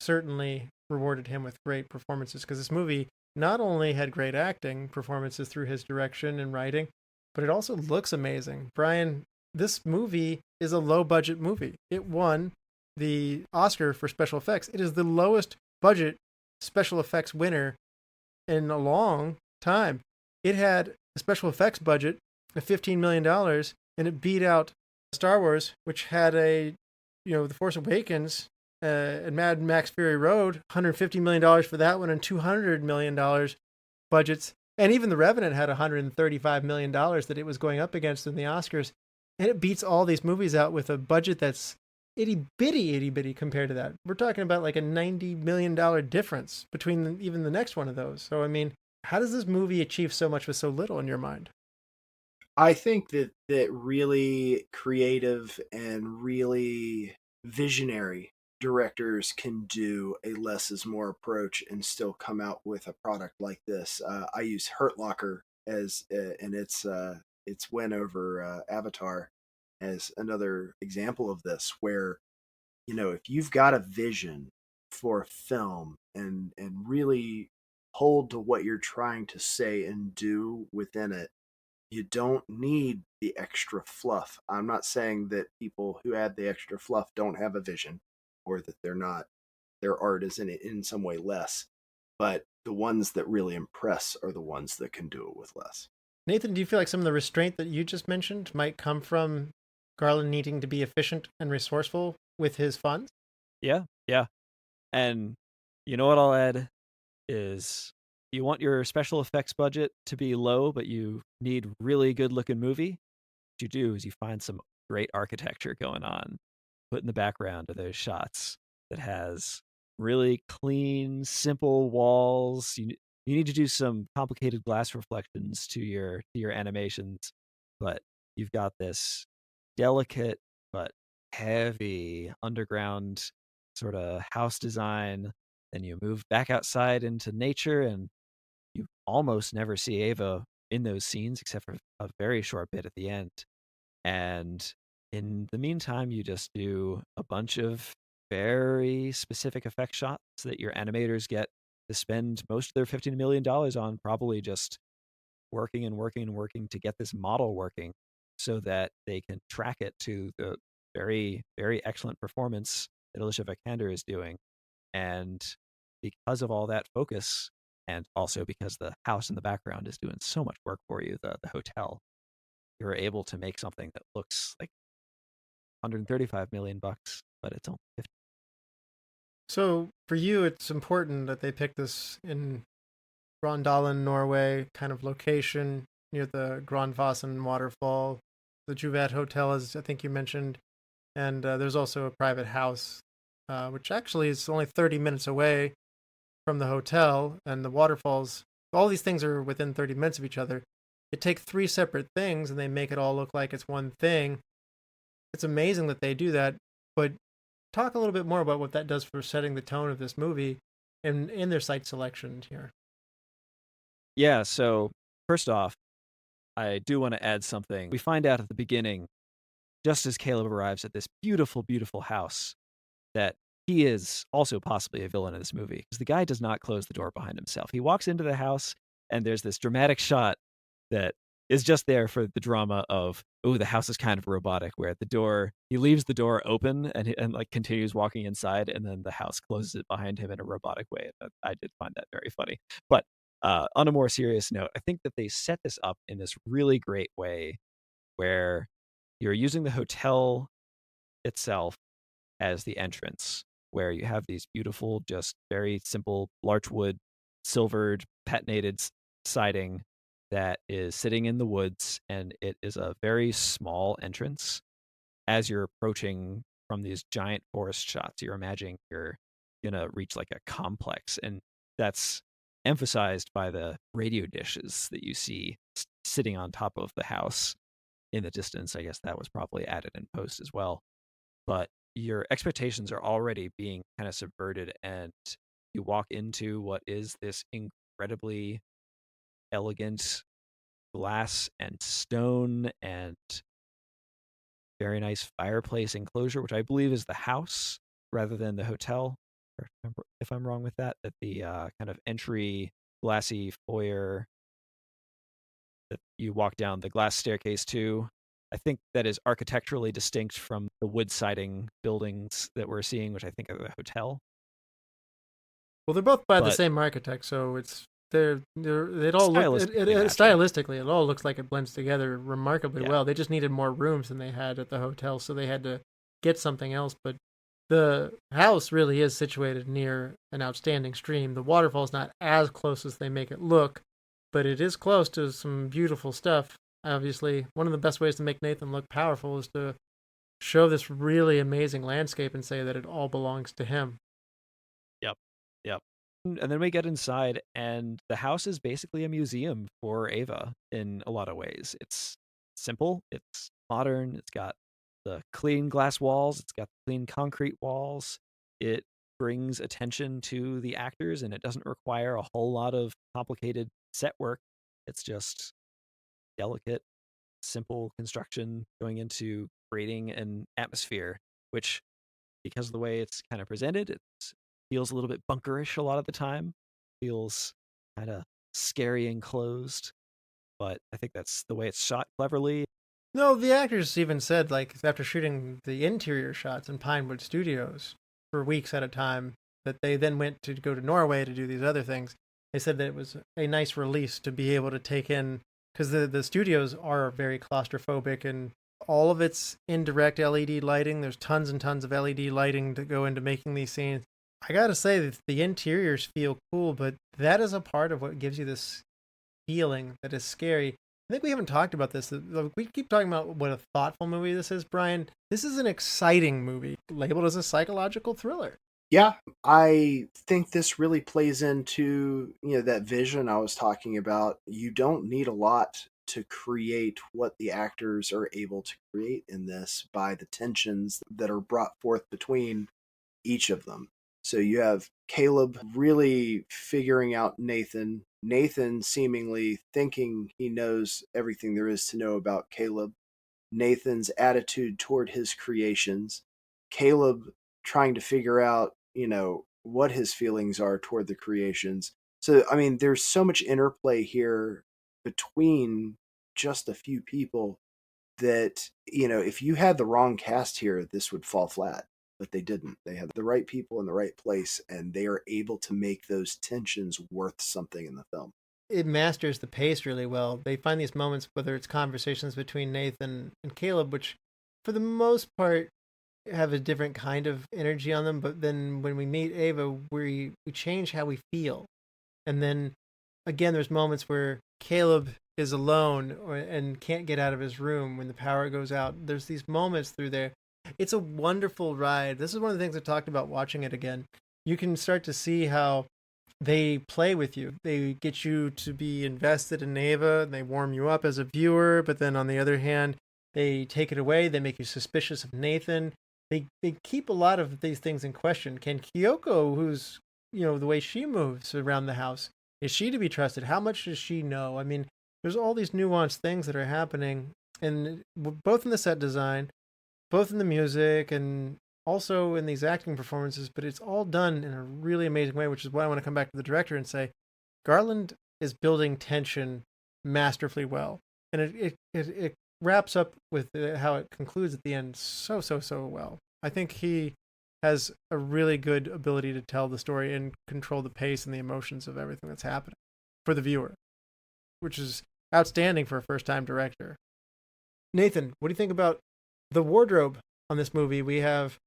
certainly rewarded him with great performances, because this movie not only had great acting performances through his direction and writing, but it also looks amazing. Bryan, this movie is a low budget movie. It won the Oscar for special effects. It is the lowest budget special effects winner in a long time. It had a special effects budget of $15 million, and it beat out Star Wars, which had The Force Awakens and Mad Max Fury Road, $150 million for that one, and $200 million budgets. And even The Revenant had $135 million that it was going up against in the Oscars. And it beats all these movies out with a budget that's itty bitty compared to that. We're talking about like a $90 million difference between even the next one of those. So, I mean, how does this movie achieve so much with so little in your mind? I think that really creative and really visionary directors can do a less is more approach and still come out with a product like this. I use Hurt Locker as and its win over Avatar as another example of this, where if you've got a vision for a film and really hold to what you're trying to say and do within it, you don't need the extra fluff. I'm not saying that people who add the extra fluff don't have a vision, or that their art is in some way less. But the ones that really impress are the ones that can do it with less. Nathan, do you feel like some of the restraint that you just mentioned might come from Garland needing to be efficient and resourceful with his funds? Yeah. And you know what I'll add is, you want your special effects budget to be low, but you need really good looking movie. What you do is you find some great architecture going on, put in the background of those shots that has really clean, simple walls. You need to do some complicated glass reflections to your animations, but you've got this delicate but heavy underground sort of house design. Then you move back outside into nature, and you almost never see Ava in those scenes except for a very short bit at the end. And in the meantime, you just do a bunch of very specific effect shots that your animators get to spend most of their $15 million on, probably just working to get this model working, so that they can track it to the very, very excellent performance that Alicia Vikander is doing. And because of all that focus, and also because the house in the background is doing so much work for you, the hotel, you're able to make something that looks like $135 million, but it's only 50. So for you, it's important that they pick this in Rondalen, Norway, kind of location near the Grandvassen waterfall. The Juvet Hotel, as I think you mentioned, and there's also a private house, which actually is only 30 minutes away from the hotel, and the waterfalls. All these things are within 30 minutes of each other. It takes three separate things, and they make it all look like it's one thing. It's amazing that they do that, but talk a little bit more about what that does for setting the tone of this movie and in their site selection here. Yeah, so first off, I do want to add something. We find out at the beginning, just as Caleb arrives at this beautiful, beautiful house, that he is also possibly a villain in this movie because the guy does not close the door behind himself. He walks into the house, and there's this dramatic shot that is just there for the drama of, oh, the house is kind of robotic, where at the door, he leaves the door open and like continues walking inside, and then the house closes it behind him in a robotic way. I did find that very funny. But on a more serious note, I think that they set this up in this really great way where you're using the hotel itself as the entrance, where you have these beautiful, just very simple larchwood, silvered, patinated siding that is sitting in the woods, and it is a very small entrance. As you're approaching from these giant forest shots, you're imagining you're gonna reach like a complex, and that's emphasized by the radio dishes that you see sitting on top of the house in the distance. I guess that was probably added in post as well. But your expectations are already being kind of subverted, and you walk into what is this incredibly elegant glass and stone and very nice fireplace enclosure, which I believe is the house rather than the hotel. If I'm wrong with that, the kind of entry glassy foyer that you walk down the glass staircase to, I think that is architecturally distinct from the wood siding buildings that we're seeing, which I think are the hotel. Well, they're both by the But same architect, so it all stylistically stylistically it all looks like it blends together remarkably Yeah. well. They just needed more rooms than they had at the hotel, so they had to get something else. But the house really is situated near an outstanding stream. The waterfall's not as close as they make it look, but it is close to some beautiful stuff. Obviously, one of the best ways to make Nathan look powerful is to show this really amazing landscape and say that it all belongs to him. Yep. And then we get inside, and the house is basically a museum for Ava in a lot of ways. It's simple, it's modern, it's got the clean glass walls, it's got the clean concrete walls. It brings attention to the actors, and it doesn't require a whole lot of complicated set work. It's just delicate, simple construction going into creating an atmosphere, which, because of the way it's kind of presented, it feels a little bit bunkerish a lot of the time. Feels kind of scary and closed, but I think that's the way it's shot cleverly. No, the actors even said, like, after shooting the interior shots in Pinewood Studios for weeks at a time, that they then went to go to Norway to do these other things. They said that it was a nice release to be able to take in, because the studios are very claustrophobic, and all of it's indirect LED lighting. There's tons and tons of LED lighting to go into making these scenes. I gotta say that the interiors feel cool, but that is a part of what gives you this feeling that is scary. I think we haven't talked about this. We keep talking about what a thoughtful movie this is, Brian. This is an exciting movie, labeled as a psychological thriller. Yeah, I think this really plays into, that vision I was talking about. You don't need a lot to create what the actors are able to create in this by the tensions that are brought forth between each of them. So you have Caleb really figuring out Nathan seemingly thinking he knows everything there is to know about Caleb, Nathan's attitude toward his creations, Caleb trying to figure out, what his feelings are toward the creations. So, I mean, there's so much interplay here between just a few people that, if you had the wrong cast here, this would fall flat. But they didn't. They had the right people in the right place, and they are able to make those tensions worth something in the film. It masters the pace really well. They find these moments, whether it's conversations between Nathan and Caleb, which for the most part have a different kind of energy on them. But then when we meet Ava, we change how we feel. And then again, there's moments where Caleb is alone and can't get out of his room when the power goes out. There's these moments through there. It's a wonderful ride. This is one of the things I talked about watching it again. You can start to see how they play with you. They get you to be invested in Ava, and they warm you up as a viewer, but then on the other hand, they take it away. They make you suspicious of Nathan. They keep a lot of these things in question. Can Kyoko, who's, the way she moves around the house, Is she to be trusted? How much does she know? I mean, there's all these nuanced things that are happening, and both in the set design, both in the music, and also in these acting performances, but it's all done in a really amazing way, which is why I want to come back to the director and say Garland is building tension masterfully well. And it wraps up with how it concludes at the end so well. I think he has a really good ability to tell the story and control the pace and the emotions of everything that's happening for the viewer, which is outstanding for a first-time director. Nathan, what do you think about the wardrobe on this movie? We have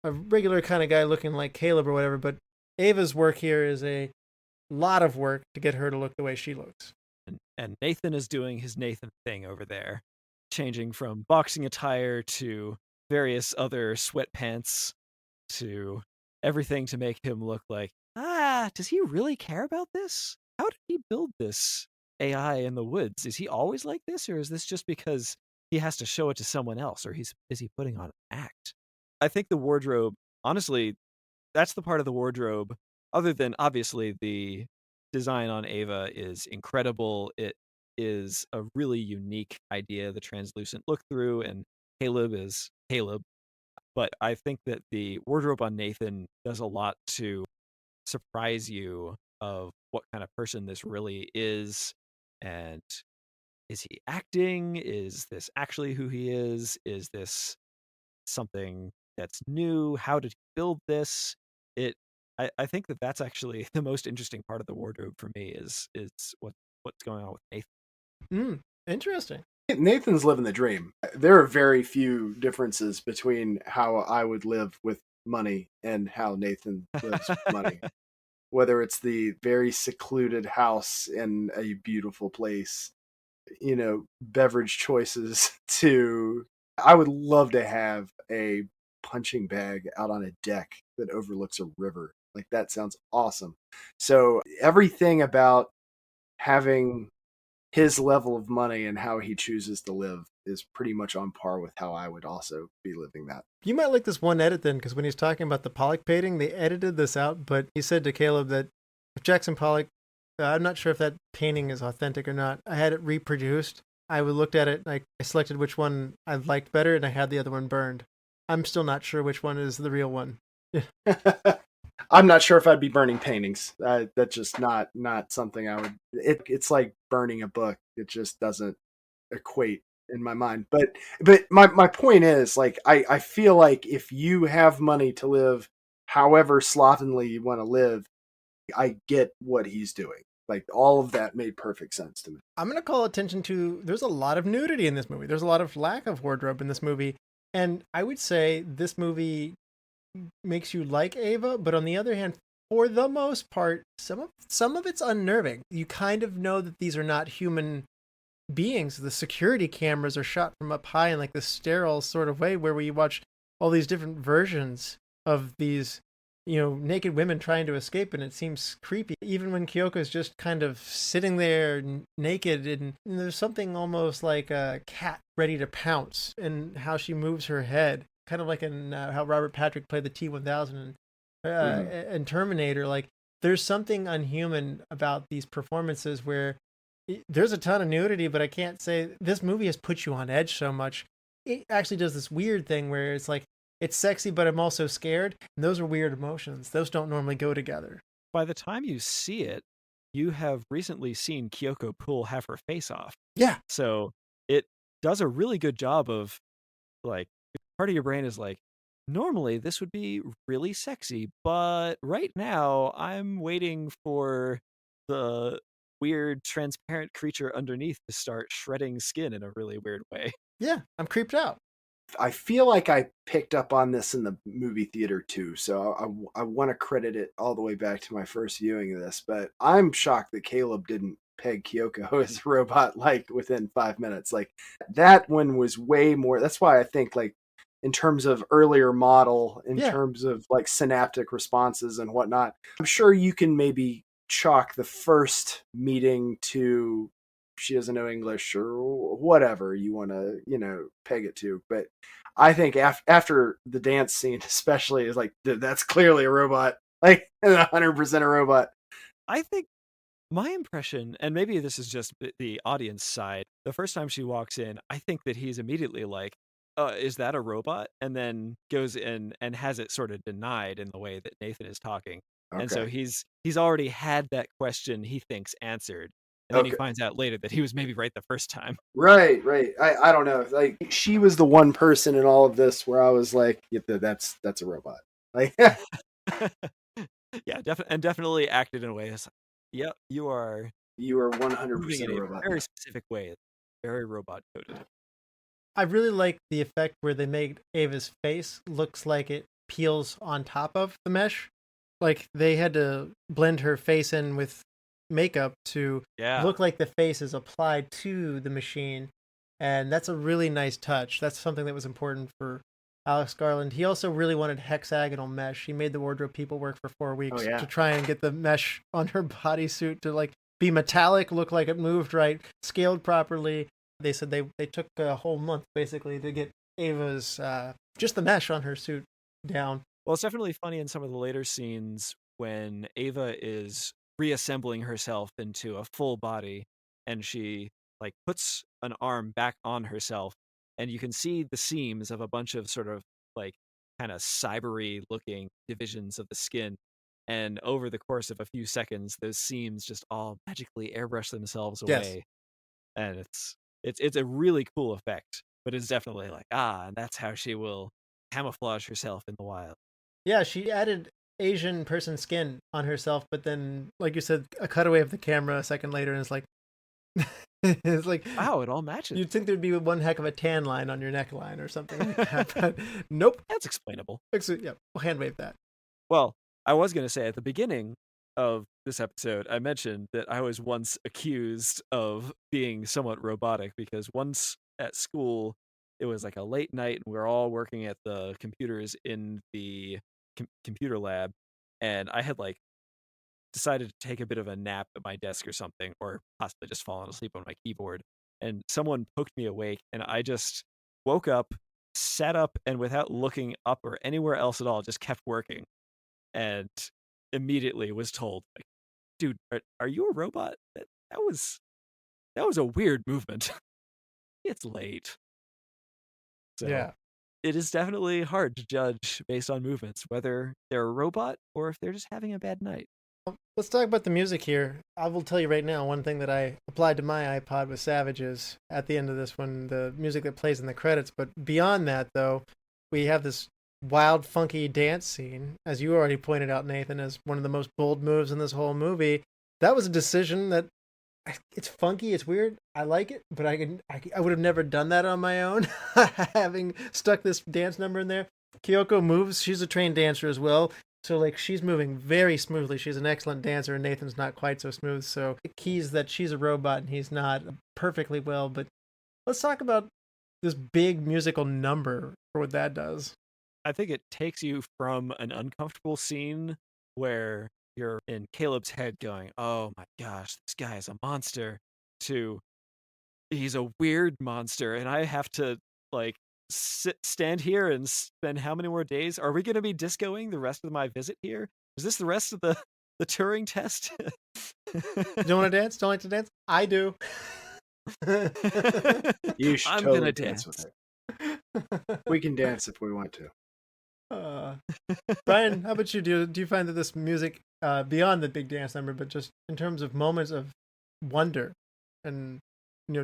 a regular kind of guy looking like Caleb or whatever, but Ava's work here is a lot of work to get her to look the way she looks. And Nathan is doing his Nathan thing over there, changing from boxing attire to various other sweatpants to everything to make him look like, does he really care about this? How did he build this AI in the woods? Is he always like this, or is this just because he has to show it to someone else, or is he putting on an act? I think the wardrobe, honestly, that's the part of the wardrobe, other than obviously the design on Ava is incredible. It is a really unique idea, the translucent look through, and Caleb is Caleb. But I think that the wardrobe on Nathan does a lot to surprise you of what kind of person this really is. And is he acting? Is this actually who he is? Is this something that's new? How did he build this? I think that that's actually the most interesting part of the wardrobe for me is what's going on with Nathan. Interesting. Nathan's living the dream. There are very few differences between how I would live with money and how Nathan lives with money. Whether it's the very secluded house in a beautiful place, beverage choices, to I would love to have a punching bag out on a deck that overlooks a river. Like, that sounds awesome. So everything about having his level of money and how he chooses to live is pretty much on par with how I would also be living that. You might like this one edit then, because when he's talking about the Pollock painting, they edited this out, but he said to Caleb that if Jackson Pollock, I'm not sure if that painting is authentic or not, I had it reproduced. I looked at it, I selected which one I liked better, and I had the other one burned. I'm still not sure which one is the real one. I'm not sure if I'd be burning paintings. That's just not something I would. It's like burning a book. It just doesn't equate in my mind. But my point is, like, I feel like if you have money to live however slovenly you want to live, I get what he's doing. Like, all of that made perfect sense to me. I'm going to call attention to, there's a lot of nudity in this movie. There's a lot of lack of wardrobe in this movie. And I would say this movie makes you like Ava, but on the other hand, for the most part, some of it's unnerving. You kind of know that these are not human beings. The security cameras are shot from up high in like this sterile sort of way where we watch all these different versions of these, naked women trying to escape, and it seems creepy. Even when Kyoko's just kind of sitting there naked, and there's something almost like a cat ready to pounce in how she moves her head. Kind of like in how Robert Patrick played the T-1000 and Terminator. Like, there's something unhuman about these performances where there's a ton of nudity, but I can't say this movie has put you on edge so much. It actually does this weird thing where it's like, it's sexy, but I'm also scared. And those are weird emotions. Those don't normally go together. By the time you see it, you have recently seen Kyoko pull half her face off. Yeah. So it does a really good job of, like, part of your brain is like, normally this would be really sexy, but right now I'm waiting for the weird transparent creature underneath to start shredding skin in a really weird way. Yeah, I'm creeped out. I feel like I picked up on this in the movie theater too, so I want to credit it all the way back to my first viewing of this, but I'm shocked that Caleb didn't peg Kyoko as a robot like within 5 minutes. Like, that one was way more. That's why I think, like, in terms of earlier model, in terms of like synaptic responses and whatnot, I'm sure you can maybe chalk the first meeting to she doesn't know English or whatever you want to, peg it to. But I think after the dance scene, especially, is like, that's clearly a robot, like 100% a robot. I think My impression, and maybe this is just the audience side, the first time she walks in, I think that he's immediately like, is that a robot? And then goes in and has it sort of denied in the way that Nathan is talking. And so Okay. he's already had that question he thinks answered. And then he Okay. finds out later that he was maybe right the first time. Right. I don't know. Like, she was the one person in all of this where I was like, yeah, that's a robot. Like, Yeah, definitely acted in a way that's like, yep, you are you are moving 100% in a a robot. very specific way, very robot coded. I really like the effect where they made Ava's face looks like it peels on top of the mesh. Like they had to blend her face in with makeup to look like the face is applied to the machine. And that's a really nice touch. That's something that was important for Alex Garland. He also really wanted hexagonal mesh. He made the wardrobe people work for 4 weeks to try and get the mesh on her bodysuit to like be metallic, look like it moved right, scaled properly. They said they took a whole month basically to get Ava's just the mesh on her suit down. Well, it's definitely funny in some of the later scenes when Ava is reassembling herself into a full body and she like puts an arm back on herself and you can see the seams of a bunch of sort of like kind of cybery looking divisions of the skin, and over the course of a few seconds those seams just all magically airbrush themselves away. And it's a really cool effect, but it's definitely like, and that's how she will camouflage herself in the wild. Yeah, she added Asian person skin on herself, but then, like you said, a cutaway of the camera a second later, and it's like, it's like, wow, it all matches. You'd think there'd be one heck of a tan line on your neckline or something like that, but nope. That's explainable. Yeah, we'll hand wave that. Well, I was going to say at the beginning of this episode, I mentioned that I was once accused of being somewhat robotic because once at school, it was like a late night and we were all working at the computers in the computer lab, and I had like decided to take a bit of a nap at my desk or something, or possibly just fallen asleep on my keyboard, and someone poked me awake and I just woke up, sat up, and without looking up or anywhere else at all, just kept working, and immediately was told, like, dude, are you a robot? That was a weird movement. It's late. So yeah, it is definitely hard to judge based on movements whether they're a robot or if they're just having a bad night. Let's talk about the music here. I will tell you right now, one thing that I applied to my iPod was Savages at the end of this one, the music that plays in the credits. But beyond that, though, we have this wild, funky dance scene, as you already pointed out, Nathan, as one of the most bold moves in this whole movie. That was a decision that it's funky, it's weird. I like it, but I would have never done that on my own, having stuck this dance number in there. Kyoko moves. She's a trained dancer as well. So, like, she's moving very smoothly. She's an excellent dancer, and Nathan's not quite so smooth. So, the key is that she's a robot and he's not perfectly well. But let's talk about this big musical number for what that does. I think it takes you from an uncomfortable scene where you're in Caleb's head going, oh my gosh, this guy is a monster, to he's a weird monster, and I have to, like, stand here and spend how many more days? Are we going to be discoing the rest of my visit here? Is this the rest of the Turing test? You don't want to dance? Don't like to dance? I do. You should I'm totally gonna dance with her. We can dance if we want to. Bryan, how about you? Do you find that this music, beyond the big dance number, but just in terms of moments of wonder and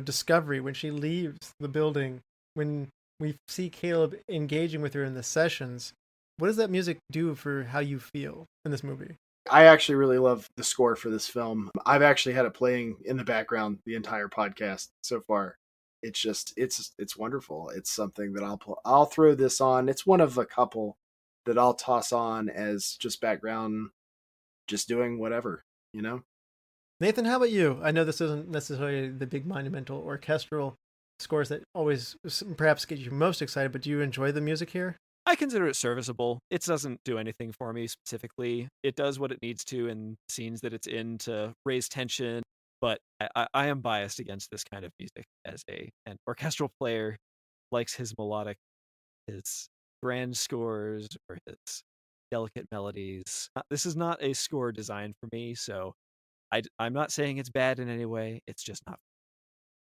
discovery, when she leaves the building, when we see Caleb engaging with her in the sessions, what does that music do for how you feel in this movie? I actually really love the score for this film. I've actually had it playing in the background the entire podcast so far. It's just it's wonderful. It's something that I'll throw this on. It's one of a couple that I'll toss on as just background, just doing whatever, Nathan, how about you? I know this isn't necessarily the big monumental orchestral scores that always perhaps get you most excited, but do you enjoy the music here? I consider it serviceable. It doesn't do anything for me specifically. It does what it needs to in scenes that it's in to raise tension, but I am biased against this kind of music as an orchestral player likes his melodic, his grand scores, or his delicate melodies. This is not a score designed for me, so I'm not saying it's bad in any way. It's just not.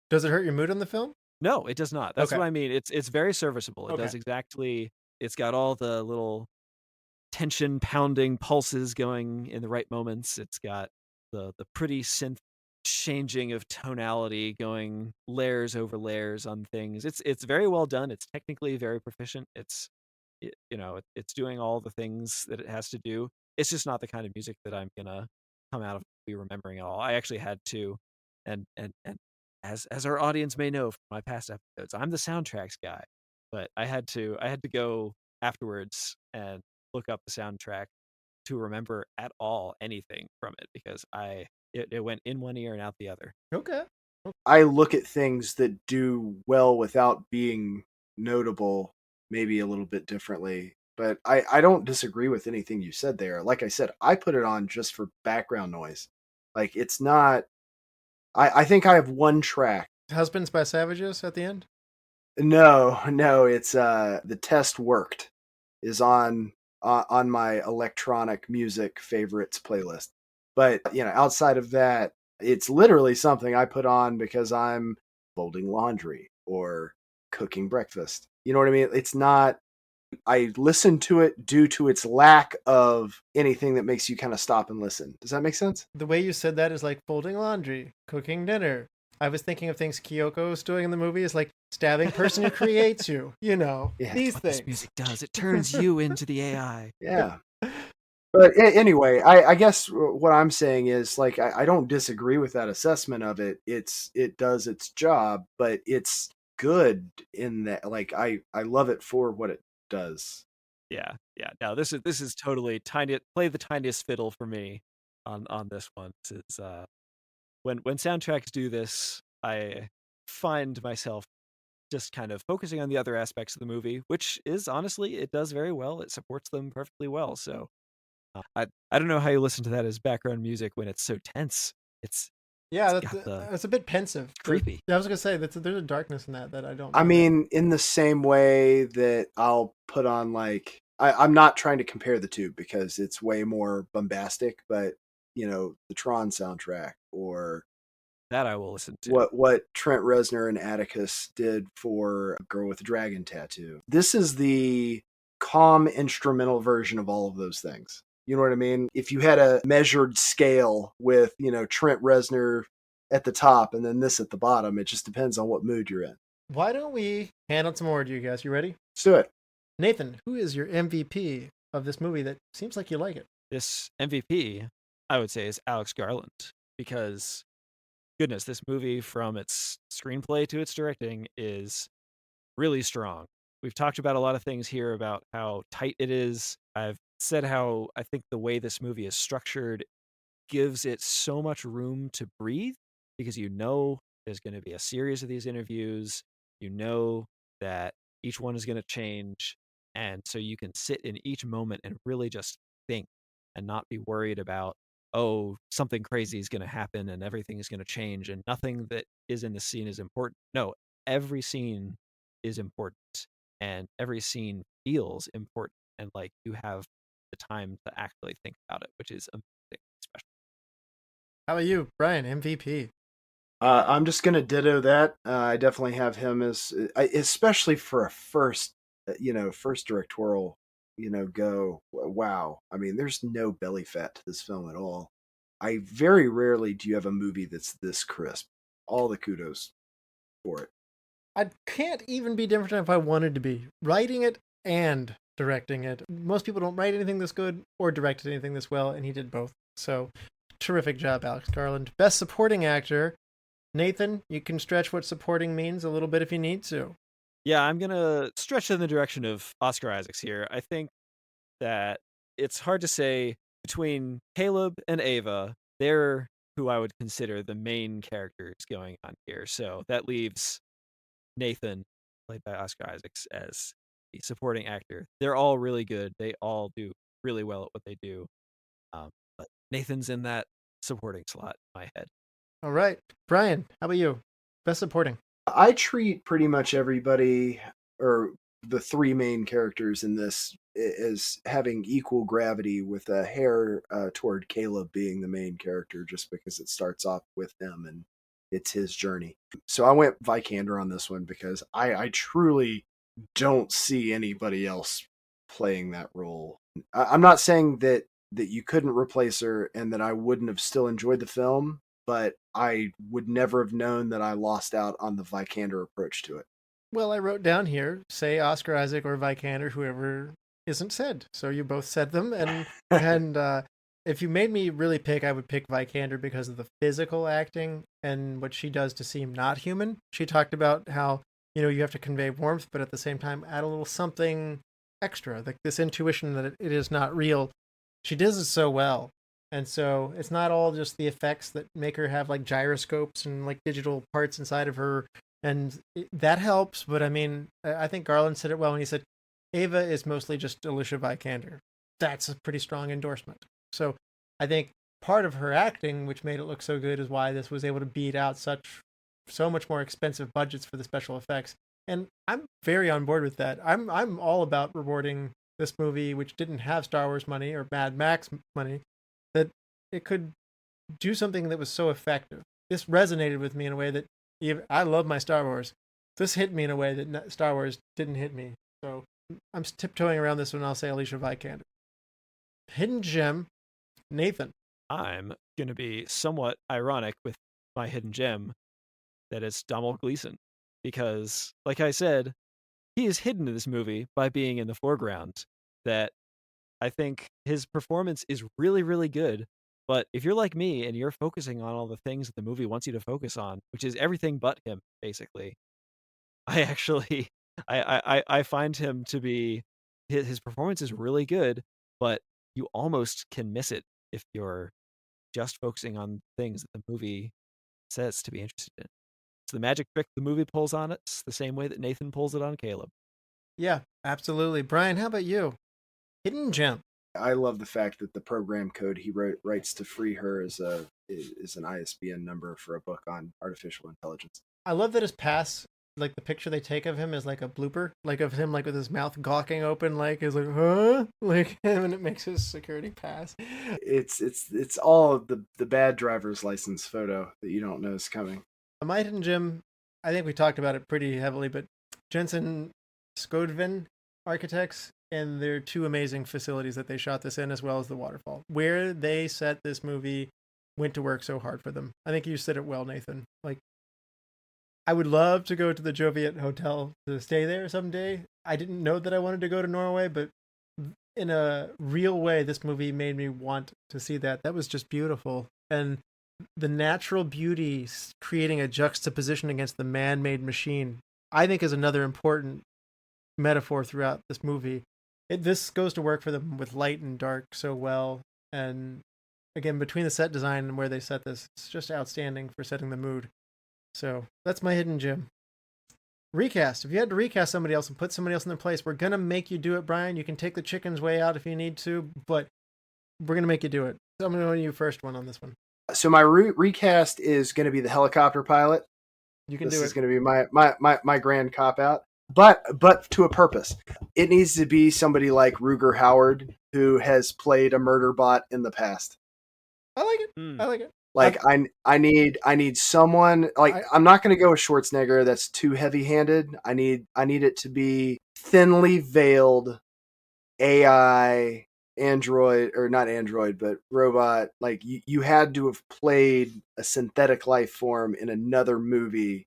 Does it hurt your mood on the film? No, it does not. That's Okay. what I mean. It's very serviceable. It Okay. does exactly. It's got all the little tension pounding pulses going in the right moments. It's got the pretty synth changing of tonality going layers over layers on things. It's very well done. It's technically very proficient. It's doing all the things that it has to do. It's just not the kind of music that I'm gonna come out of be remembering at all. I actually had to, and as our audience may know from my past episodes, I'm the soundtracks guy, but I had to go afterwards and look up the soundtrack to remember at all anything from it because it went in one ear and out the other. Okay. I look at things that do well without being notable maybe a little bit differently. But I don't disagree with anything you said there. Like I said, I put it on just for background noise. Like it's not I think I have one track. Husbands by Savages at the end? No, it's The Test Worked is on my electronic music favorites playlist. But, outside of that, it's literally something I put on because I'm folding laundry or cooking breakfast. You know what I mean? It's not, I listen to it due to its lack of anything that makes you kind of stop and listen. Does that make sense? The way you said that is like folding laundry, cooking dinner. I was thinking of things Kyoko's doing in the movie is like stabbing person who creates you. Yeah. These What things. this music does, it turns you into the AI. Yeah. But anyway, I guess what I'm saying is like I don't disagree with that assessment of it. It does its job, but it's good in that like I love it for what it does. Yeah. No, this is totally tiny. Play the tiniest fiddle for me on this one. This is when soundtracks do this, I find myself just kind of focusing on the other aspects of the movie, which is honestly it does very well. It supports them perfectly well. So I don't know how you listen to that as background music when it's so tense. It's That's a bit pensive. creepy. Yeah, I was gonna say there's a darkness in that I don't. I mean, in the same way that I'll put on like I'm not trying to compare the two because it's way more bombastic, but the Tron soundtrack or That I will listen to. what Trent Reznor and Atticus did for A Girl with a Dragon Tattoo. This is the calm instrumental version of all of those things. You know what I mean? If you had a measured scale with, Trent Reznor at the top and then this at the bottom, it just depends on what mood you're in. Why don't we hand out some more to you guys? You ready? Let's do it. Nathan, who is your MVP of this movie that seems like you like it? This MVP, I would say, is Alex Garland because goodness, this movie from its screenplay to its directing is really strong. We've talked about a lot of things here about how tight it is. I've said how I think the way this movie is structured gives it so much room to breathe because there's going to be a series of these interviews. You know that each one is going to change. And so you can sit in each moment and really just think and not be worried about, oh, something crazy is going to happen and everything is going to change and nothing that is in the scene is important. No, every scene is important and every scene feels important and like you have the time to actually think about it, which is amazing, special. How about you, Bryan, MVP? I'm just gonna ditto that. I definitely have him as, especially for a first directorial, go. Wow. I mean, there's no belly fat to this film at all. I very rarely do you have a movie that's this crisp. All the kudos for it. I can't even be different if I wanted to be. Writing it and directing it. Most people don't write anything this good or direct anything this well, and he did both. So, terrific job, Alex Garland. Best Supporting Actor. Nathan, you can stretch what supporting means a little bit if you need to. Yeah, I'm going to stretch in the direction of Oscar Isaacs here. I think that it's hard to say between Caleb and Ava, they're who I would consider the main characters going on here. So that leaves Nathan, played by Oscar Isaacs, as the supporting actor. They're all really good. They all do really well at what they do. But Nathan's in that supporting slot in my head. All right. Bryan, how about you? Best Supporting. I treat pretty much everybody or the three main characters in this as having equal gravity with a hair toward Caleb being the main character, just because it starts off with him and it's his journey. So I went Vikander on this one because I truly don't see anybody else playing that role. I'm not saying that you couldn't replace her and that I wouldn't have still enjoyed the film, but I would never have known that I lost out on the Vikander approach to it. Well, I wrote down here, say Oscar Isaac or Vikander, whoever isn't said. So you both said them, and if you made me really pick, I would pick Vikander because of the physical acting and what she does to seem not human. She talked about how, you have to convey warmth, but at the same time add a little something extra, like this intuition that it is not real. She does it so well. And so it's not all just the effects that make her have like gyroscopes and like digital parts inside of her. And that helps. But I mean, I think Garland said it well when he said, Ava is mostly just Alicia Vikander. That's a pretty strong endorsement. So I think part of her acting, which made it look so good, is why this was able to beat out so much more expensive budgets for the special effects. And I'm very on board with that. I'm all about rewarding this movie, which didn't have Star Wars money or Mad Max money, that it could do something that was so effective. This resonated with me in a way that I love my Star Wars. This hit me in a way that Star Wars didn't hit me. So I'm tiptoeing around this one. I'll say Alicia Vikander. Hidden gem, Nathan. I'm going to be somewhat ironic with my hidden gem, that it's Domhnall Gleeson. Because, like I said, he is hidden in this movie by being in the foreground. That I think his performance is really, really good. But if you're like me and you're focusing on all the things that the movie wants you to focus on, which is everything but him, basically, I actually I find him to be his performance is really good, but you almost can miss it if you're just focusing on things that the movie says to be interested in. It's the magic trick the movie pulls on it. It's the same way that Nathan pulls it on Caleb. Yeah, absolutely. Bryan, how about you? Hidden gem. I love the fact that the program code he writes to free her is an ISBN number for a book on artificial intelligence. I love that his pass, like the picture they take of him, is like a blooper, like of him like with his mouth gawking open, like is like huh, like and it makes his security pass. It's all the bad driver's license photo that you don't know is coming. My hidden gem, I think we talked about it pretty heavily, but Jensen Skodvin Architects and their two amazing facilities that they shot this in, as well as the waterfall, where they set this movie, went to work so hard for them. I think you said it well, Nathan. Like, I would love to go to the Joviet Hotel to stay there someday. I didn't know that I wanted to go to Norway, but in a real way, this movie made me want to see that. That was just beautiful. And the natural beauty creating a juxtaposition against the man-made machine, I think, is another important metaphor throughout this movie. This goes to work for them with light and dark so well. And again, between the set design and where they set this, it's just outstanding for setting the mood. So that's my hidden gem. Recast. If you had to recast somebody else and put somebody else in their place, we're going to make you do it, Bryan. You can take the chicken's way out if you need to, but we're going to make you do it. So I'm going to go to you first one on this one. So my recast is going to be the helicopter pilot. You can do it. This is going to be my grand cop out, but to a purpose. It needs to be somebody like Ruger Howard, who has played a murder bot in the past. I like it. I like it. Like I need someone like I'm not going to go with Schwarzenegger. That's too heavy-handed. I need it to be thinly veiled AI android, or not android, but robot. Like you had to have played a synthetic life form in another movie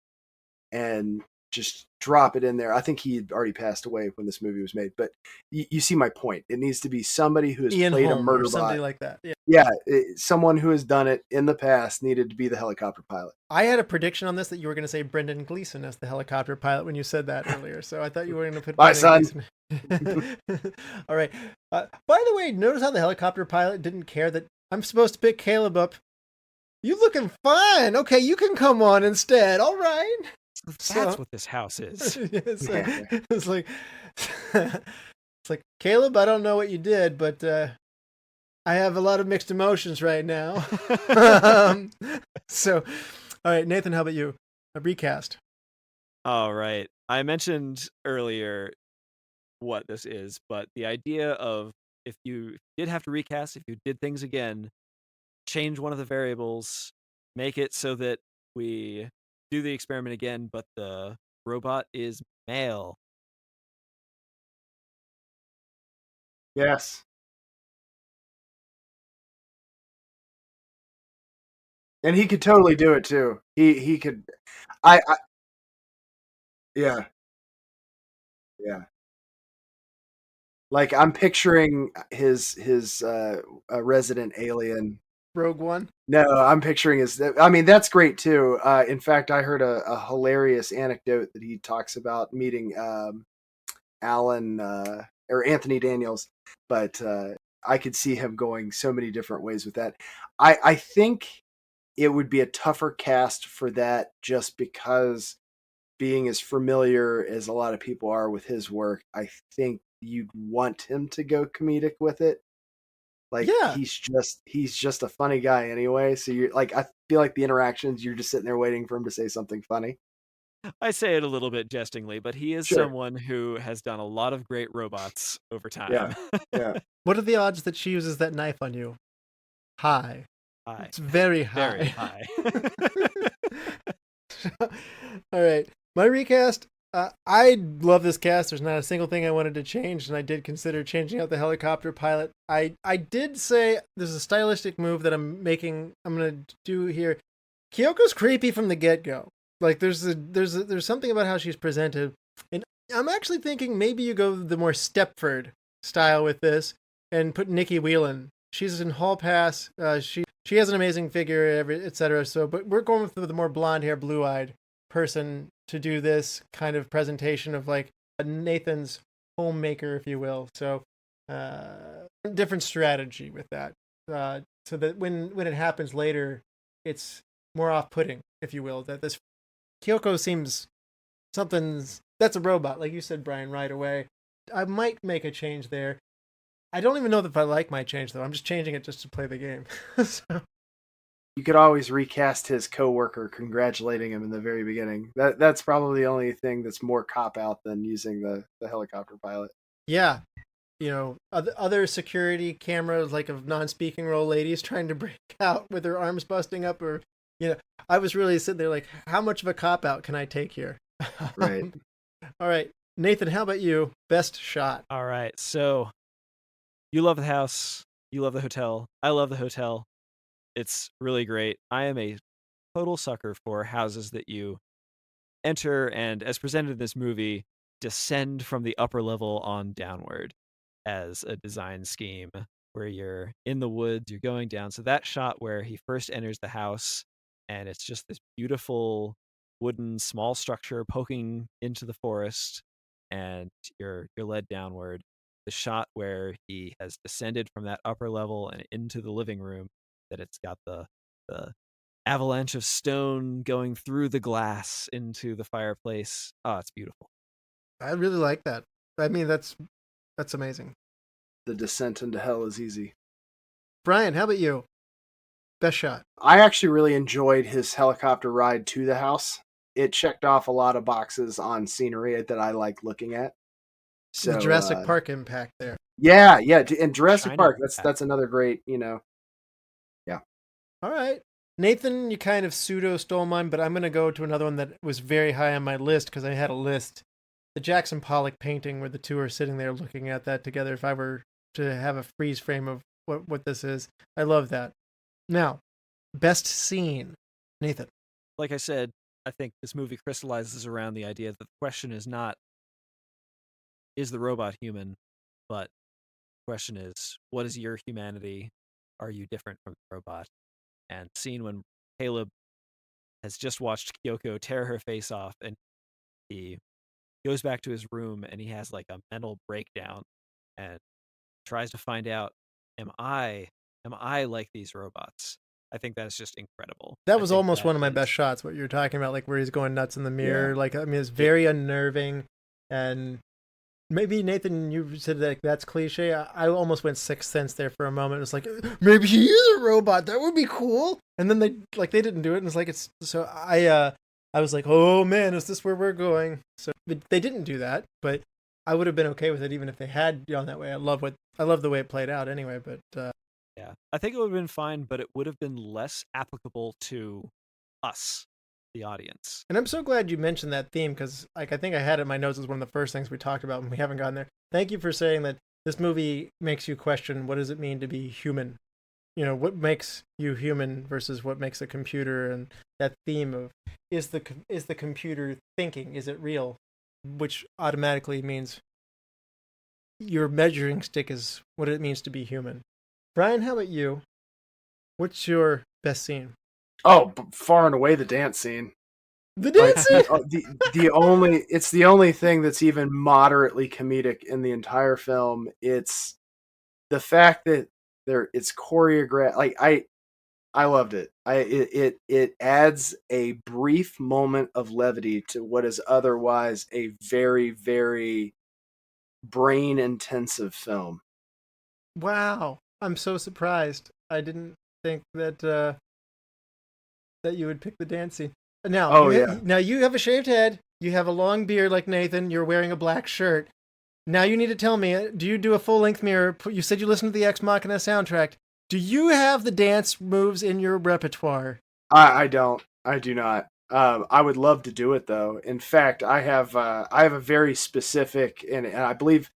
and just drop it in there. I think he had already passed away when this movie was made, but you see my point. It needs to be somebody who has Ian played Holm a murder or somebody bot. like that. Yeah, someone who has done it in the past needed to be the helicopter pilot. I had a prediction on this that you were going to say Brendan Gleeson as the helicopter pilot when you said that earlier, so I thought you were going to put My Brendan son. Gleeson. All right. By the way, notice how the helicopter pilot didn't care that I'm supposed to pick Caleb up. You looking fine. Okay, you can come on instead. All right. That's what this house is. It's like Caleb, I don't know what you did, but I have a lot of mixed emotions right now. So, all right, Nathan, how about you? A recast. All right. I mentioned earlier what this is, but the idea of if you did have to recast, if you did things again, change one of the variables, make it so that we do the experiment again, but the robot is male. Yes. And he could totally do it too. He could. I yeah, yeah. Like I'm picturing his resident alien. Rogue One. No, I'm picturing his. I mean, that's great too. In fact, I heard a hilarious anecdote that he talks about meeting Alan or Anthony Daniels, but I could see him going so many different ways with that. I think it would be a tougher cast for that, just because being as familiar as a lot of people are with his work, I think you'd want him to go comedic with it. Like Yeah. he's just a funny guy anyway. So you're like, I feel like the interactions, you're just sitting there waiting for him to say something funny. I say it a little bit jestingly, but he is Sure. someone who has done a lot of great robots over time. Yeah. Yeah. What are the odds that she uses that knife on you? High. High. It's very high. Very high. All right. My recast. I love this cast. There's not a single thing I wanted to change, and I did consider changing out the helicopter pilot. I did say there's a stylistic move that I'm gonna do here. Kyoko's creepy from the get-go. Like there's something about how she's presented, and I'm actually thinking maybe you go the more Stepford style with this and put Nikki Whelan. She's in Hall Pass. She has an amazing figure, etc. So, but we're going with the more blonde hair, blue-eyed person to do this kind of presentation of like Nathan's homemaker, if you will. So, different strategy with that, so that when it happens later, it's more off-putting, if you will. That this Kyoko seems that's a robot, like you said, Bryan, right away. I might make a change there. I don't even know if I like my change though. I'm just changing it just to play the game. So. You could always recast his coworker congratulating him in the very beginning. That's probably the only thing that's more cop out than using the helicopter pilot. Yeah. You know, other security cameras, like of non-speaking role ladies trying to break out with their arms busting up, or, you know, I was really sitting there like, how much of a cop out can I take here? Right. All right. Nathan, how about you? Best shot. All right. So you love the house. You love the hotel. I love the hotel. It's really great. I am a total sucker for houses that you enter and, as presented in this movie, descend from the upper level on downward as a design scheme where you're in the woods, you're going down. So that shot where he first enters the house and it's just this beautiful wooden small structure poking into the forest and you're led downward. The shot where he has descended from that upper level and into the living room, that it's got the avalanche of stone going through the glass into the fireplace. Oh, it's beautiful. I really like that. I mean, that's amazing. The descent into hell is easy. Bryan, how about you? Best shot. I actually really enjoyed his helicopter ride to the house. It checked off a lot of boxes on scenery that I like looking at. So the Jurassic Park impact there. Yeah, and Jurassic China Park. That's another great, Yeah. All right. Nathan, you kind of pseudo stole mine, but I'm going to go to another one that was very high on my list because I had a list. The Jackson Pollock painting where the two are sitting there looking at that together. If I were to have a freeze frame of what this is, I love that. Now, best scene. Nathan. Like I said, I think this movie crystallizes around the idea that the question is not, is the robot human? But the question is, what is your humanity? Are you different from the robot? And the scene when Caleb has just watched Kyoko tear her face off and he goes back to his room and he has like a mental breakdown and tries to find out, am I like these robots? I think that's just incredible. That was almost one of my best shots, what you're talking about, like where he's going nuts in the mirror. Yeah. Like, I mean, it's very unnerving. And maybe, Nathan, you said that that's cliche. I almost went Sixth Sense there for a moment. It's like, maybe he is a robot. That would be cool. And then they didn't do it. And it's like, so I was like, oh man, is this where we're going? So they didn't do that. But I would have been okay with it even if they had gone that way. I love the way it played out anyway, but Yeah, I think it would have been fine, but it would have been less applicable to us, the audience. And I'm so glad you mentioned that theme because, like, I think I had it in my notes as one of the first things we talked about, and we haven't gotten there. Thank you for saying that this movie makes you question what does it mean to be human. You know, what makes you human versus what makes a computer, and that theme of is the computer thinking? Is it real? Which automatically means your measuring stick is what it means to be human. Bryan, how about you? What's your best scene? Oh, far and away the dance scene. The dance scene. It's the only thing that's even moderately comedic in the entire film. It's the fact that it's choreographed. Like I loved it. It adds a brief moment of levity to what is otherwise a very, very brain intensive film. Wow, I'm so surprised. I didn't think that that you would pick the dance scene. Now, now you have a shaved head. You have a long beard like Nathan. You're wearing a black shirt. Now you need to tell me, do you do a full-length mirror? You said you listened to the Ex Machina soundtrack. Do you have the dance moves in your repertoire? I don't. I do not. I would love to do it though. In fact, I have a very specific, and I believe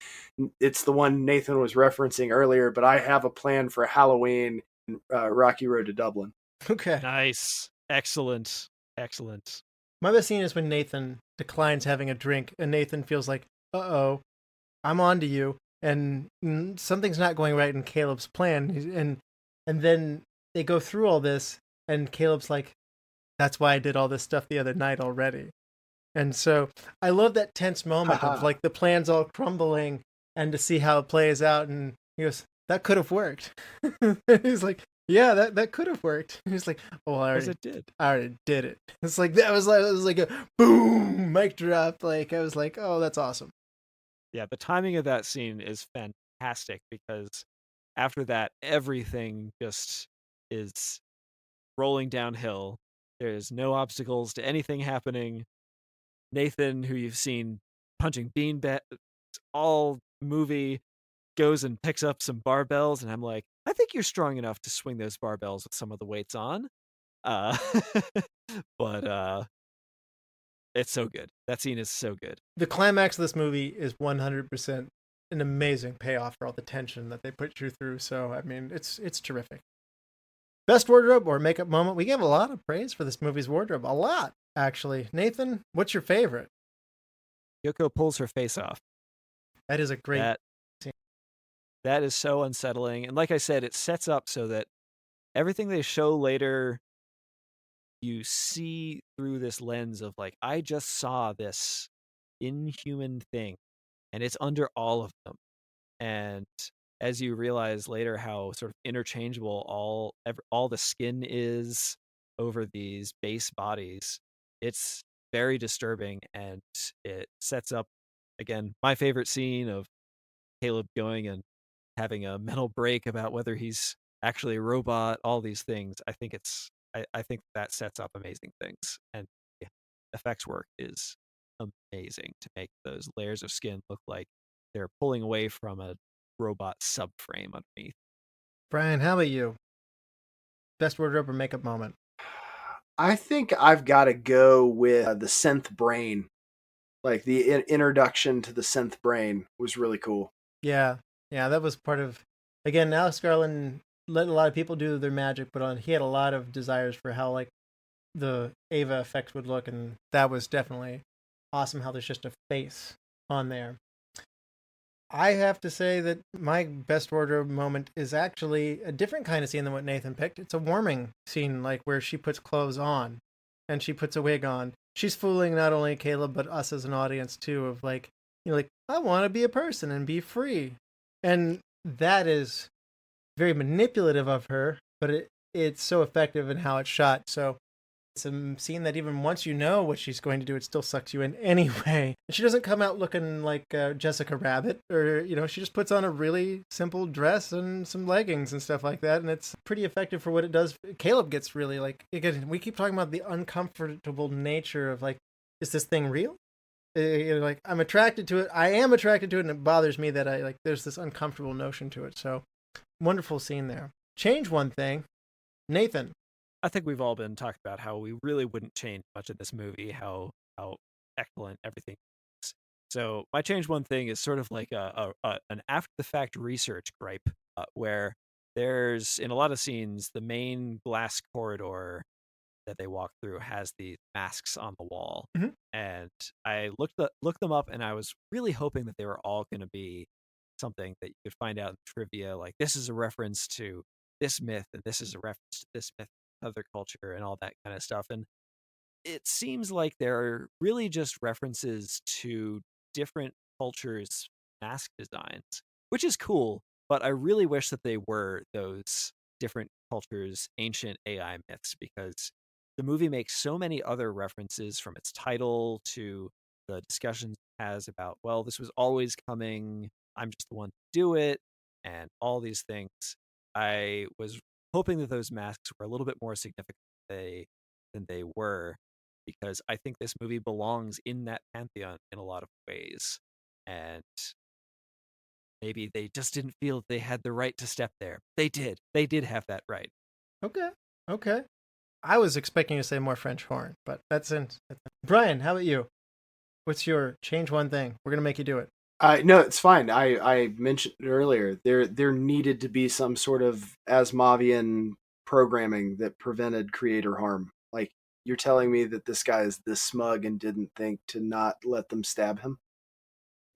it's the one Nathan was referencing earlier. But I have a plan for Halloween, Rocky Road to Dublin. Okay. Nice. Excellent. My best scene is when Nathan declines having a drink, and Nathan feels like, uh-oh, I'm on to you, and something's not going right in Caleb's plan. And then they go through all this, and Caleb's like, that's why I did all this stuff the other night already. And so I love that tense moment of like the plan's all crumbling and to see how it plays out. And he goes, that could have worked. He's like, yeah, that could have worked. He's like, oh, I already did it. It's like, it was like a boom, mic drop. Like, I was like, oh, that's awesome. Yeah, the timing of that scene is fantastic because after that, everything just is rolling downhill. There's no obstacles to anything happening. Nathan, who you've seen punching beanbags all movie, goes and picks up some barbells, and I'm like, I think you're strong enough to swing those barbells with some of the weights on. But it's so good. That scene is so good. The climax of this movie is 100% an amazing payoff for all the tension that they put you through. So, I mean, it's terrific. Best wardrobe or makeup moment? We gave a lot of praise for this movie's wardrobe. A lot, actually. Nathan, what's your favorite? Yoko pulls her face off. That is a great scene. That is so unsettling. And like I said, it sets up so that everything they show later, you see through this lens of like, I just saw this inhuman thing, and it's under all of them. And as you realize later how sort of interchangeable all the skin is over these base bodies, it's very disturbing, and it sets up, again, my favorite scene of Caleb going and having a mental break about whether he's actually a robot, all these things. I think that sets up amazing things, and the effects work is amazing to make those layers of skin look like they're pulling away from a robot subframe underneath. Bryan, how about you? Best wardrobe or makeup moment? I think I've got to go with the synth brain. Like the introduction to the synth brain was really cool. Yeah, that was part of. Again, Alex Garland let a lot of people do their magic, but he had a lot of desires for how like the Ava effects would look, and that was definitely awesome. How there's just a face on there. I have to say that my best wardrobe moment is actually a different kind of scene than what Nathan picked. It's a warming scene, like where she puts clothes on and she puts a wig on. She's fooling not only Caleb, but us as an audience too, of like, like, I want to be a person and be free. And that is very manipulative of her, but it's so effective in how it's shot. So it's a scene that even once you know what she's going to do, it still sucks you in anyway. And she doesn't come out looking like Jessica Rabbit, or, she just puts on a really simple dress and some leggings and stuff like that. And it's pretty effective for what it does. Caleb gets really like, again, we keep talking about the uncomfortable nature of like, is this thing real? Like I'm attracted to it. I am attracted to it, and it bothers me that I like. There's this uncomfortable notion to it. So, wonderful scene there. Change one thing, Nathan. I think we've all been talking about how we really wouldn't change much of this movie, how excellent everything is. So my change one thing is sort of like an after the fact research gripe, where there's in a lot of scenes the main glass corridor that they walk through has these masks on the wall, and I looked them up, and I was really hoping that they were all going to be something that you could find out in trivia, like this is a reference to this myth, and this is a reference to this myth, other culture, and all that kind of stuff. And it seems like they're really just references to different cultures' mask designs, which is cool. But I really wish that they were those different cultures' ancient AI myths, because the movie makes so many other references, from its title to the discussions it has about, well, this was always coming, I'm just the one to do it, and all these things. I was hoping that those masks were a little bit more significant than they were, because I think this movie belongs in that pantheon in a lot of ways. And maybe they just didn't feel they had the right to step there. They did. They did have that right. Okay. I was expecting to say more French horn, but that's in. Bryan, how about you? What's your change one thing? We're gonna make you do it. No, it's fine. I mentioned earlier there needed to be some sort of Asimovian programming that prevented creator harm. Like, you're telling me that this guy is this smug and didn't think to not let them stab him?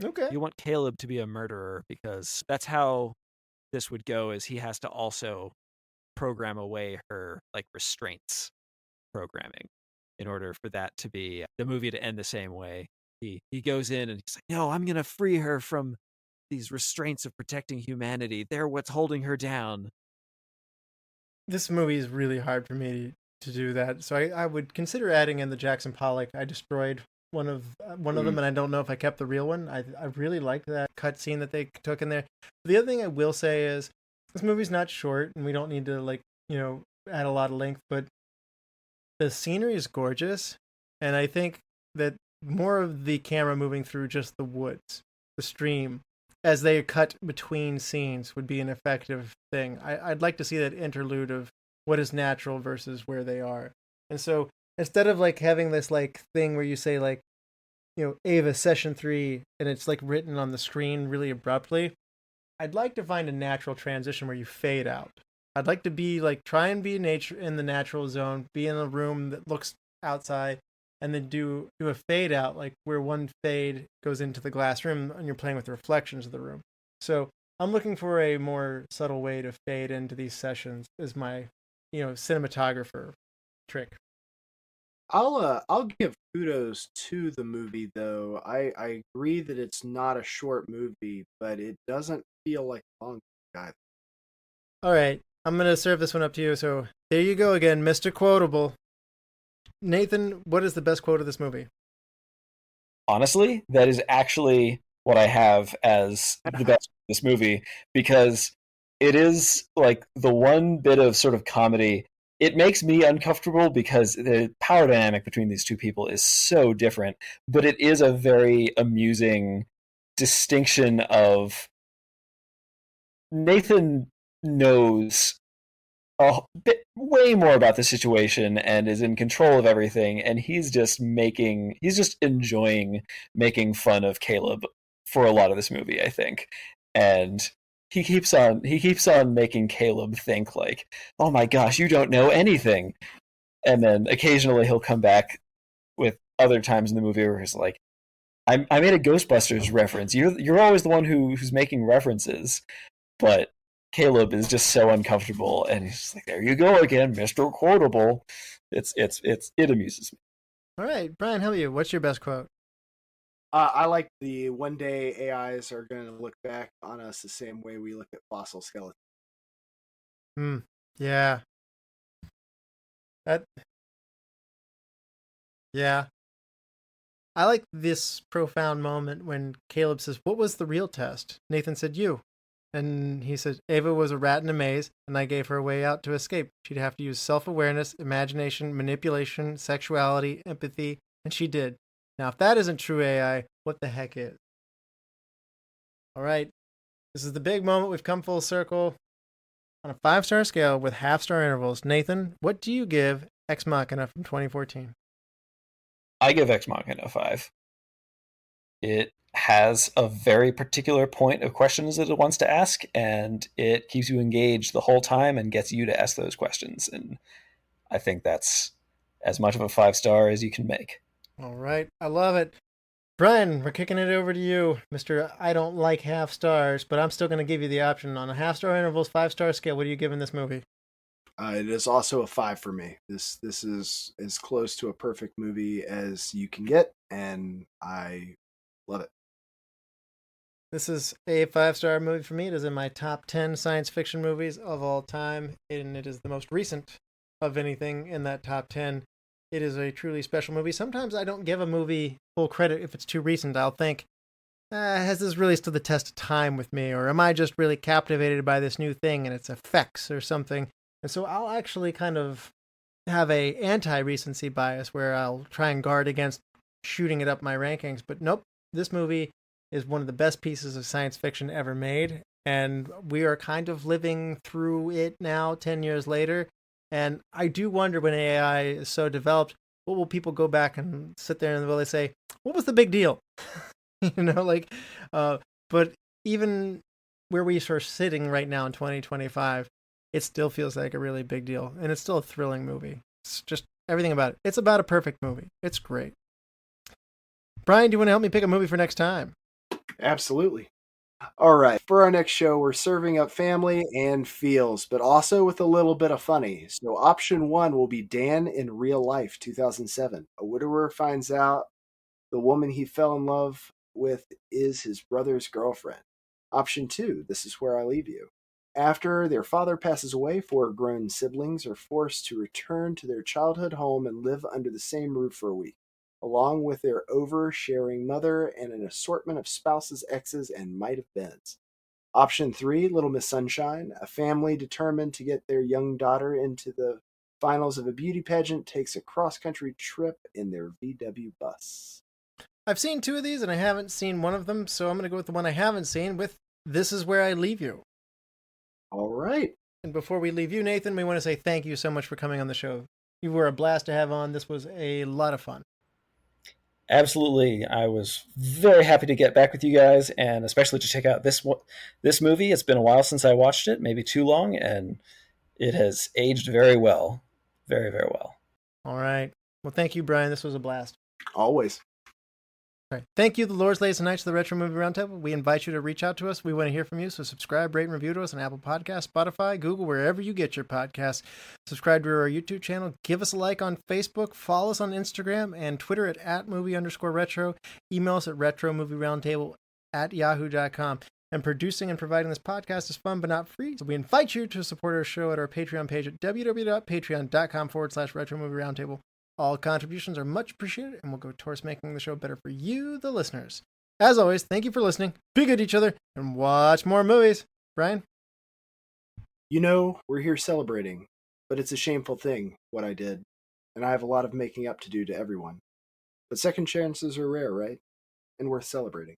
Okay. You want Caleb to be a murderer, because that's how this would go, is he has to also program away her like restraints programming in order for that to be the movie to end the same way. He goes in and he's like, no, I'm gonna free her from these restraints of protecting humanity. They're what's holding her down. This movie is really hard for me to do that, so I would consider adding in the Jackson Pollock. I destroyed one of them, and I don't know if I kept the real one. I really liked that cut scene that they took in there. The other thing I will say is, this movie's not short, and we don't need to add a lot of length, but the scenery is gorgeous, and I think that more of the camera moving through just the woods, the stream, as they cut between scenes would be an effective thing. I'd like to see that interlude of what is natural versus where they are. And so instead of like having this like thing where you say like, Ava session 3, and it's like written on the screen really abruptly, I'd like to find a natural transition where you fade out. I'd like to be like, try and be in the natural zone, be in a room that looks outside, and then do a fade out, like where one fade goes into the glass room and you're playing with the reflections of the room. So I'm looking for a more subtle way to fade into these sessions as my, cinematographer trick. I'll give kudos to the movie, though. I agree that it's not a short movie, but it doesn't feel like a long movie either. All right, I'm gonna serve this one up to you. So there you go again, Mr. Quotable. Nathan, what is the best quote of this movie? Honestly, that is actually what I have as the best of this movie, because it is like the one bit of sort of comedy. It makes me uncomfortable because the power dynamic between these two people is so different, but it is a very amusing distinction of Nathan knows a bit way more about the situation and is in control of everything, and he's just enjoying making fun of Caleb for a lot of this movie, I think. And he keeps on making Caleb think like, oh my gosh, you don't know anything. And then occasionally he'll come back with other times in the movie where he's like, I made a Ghostbusters reference. You're always the one who's making references. But Caleb is just so uncomfortable, and he's just like, there you go again, Mr. Quotable. It amuses me. All right, Bryan, how about you? What's your best quote? I like the one day AIs are going to look back on us the same way we look at fossil skeletons. Yeah. Yeah. I like this profound moment when Caleb says, what was the real test? Nathan said, you. And he said, Ava was a rat in a maze, and I gave her a way out to escape. She'd have to use self-awareness, imagination, manipulation, sexuality, empathy, and she did. Now, if that isn't true AI, what the heck is? All right. This is the big moment. We've come full circle. On a 5-star scale with half-star intervals, Nathan, what do you give Ex Machina from 2014? I give Ex Machina a 5. It has a very particular point of questions that it wants to ask, and it keeps you engaged the whole time and gets you to ask those questions. And I think that's as much of a 5-star as you can make. All right. I love it. Bryan, we're kicking it over to you, Mr. I don't like half stars, but I'm still going to give you the option. On a half-star intervals, 5-star scale, what are you giving this movie? It is also a 5 for me. This is as close to a perfect movie as you can get, and I love it. This is a 5-star movie for me. It is in my top 10 science fiction movies of all time, and it is the most recent of anything in that top 10. It is a truly special movie. Sometimes I don't give a movie full credit if it's too recent. I'll think, has this really stood the test of time with me? Or am I just really captivated by this new thing and its effects or something? And so I'll actually kind of have a anti-recency bias where I'll try and guard against shooting it up my rankings. But nope, this movie is one of the best pieces of science fiction ever made. And we are kind of living through it now, 10 years later. And I do wonder, when AI is so developed, what will people go back and sit there and will they say, what was the big deal? But even where we are sitting right now in 2025, it still feels like a really big deal. And it's still a thrilling movie. It's just everything about it. It's about a perfect movie. It's great. Bryan, do you want to help me pick a movie for next time? Absolutely. All right. For our next show, we're serving up family and feels, but also with a little bit of funny. So option 1 will be Dan in Real Life, 2007. A widower finds out the woman he fell in love with is his brother's girlfriend. Option 2, This Is Where I Leave You. After their father passes away, 4 grown siblings are forced to return to their childhood home and live under the same roof for a week, along with their oversharing mother and an assortment of spouses, exes, and might-have-beens. Option 3, Little Miss Sunshine. A family determined to get their young daughter into the finals of a beauty pageant takes a cross-country trip in their VW bus. I've seen 2 of these, and I haven't seen one of them, so I'm going to go with the one I haven't seen, with This Is Where I Leave You. All right. And before we leave you, Nathan, we want to say thank you so much for coming on the show. You were a blast to have on. This was a lot of fun. Absolutely. I was very happy to get back with you guys, and especially to check out this movie. It's been a while since I watched it, maybe too long, and it has aged very well. Very, very well. All right. Well, thank you, Bryan. This was a blast. Always. All right. Thank you, the Lords, Ladies, and Knights of the Retro Movie Roundtable. We invite you to reach out to us. We want to hear from you, so subscribe, rate, and review to us on Apple Podcasts, Spotify, Google, wherever you get your podcasts. Subscribe to our YouTube channel. Give us a like on Facebook. Follow us on Instagram and Twitter at @movie_retro. Email us at retromovieroundtable@yahoo.com. And producing and providing this podcast is fun but not free, so we invite you to support our show at our Patreon page at www.patreon.com/retromovieroundtable. All contributions are much appreciated and will go towards making the show better for you, the listeners. As always, thank you for listening. Be good to each other and watch more movies. Bryan? We're here celebrating, but it's a shameful thing, what I did, and I have a lot of making up to do to everyone. But second chances are rare, right? And worth celebrating.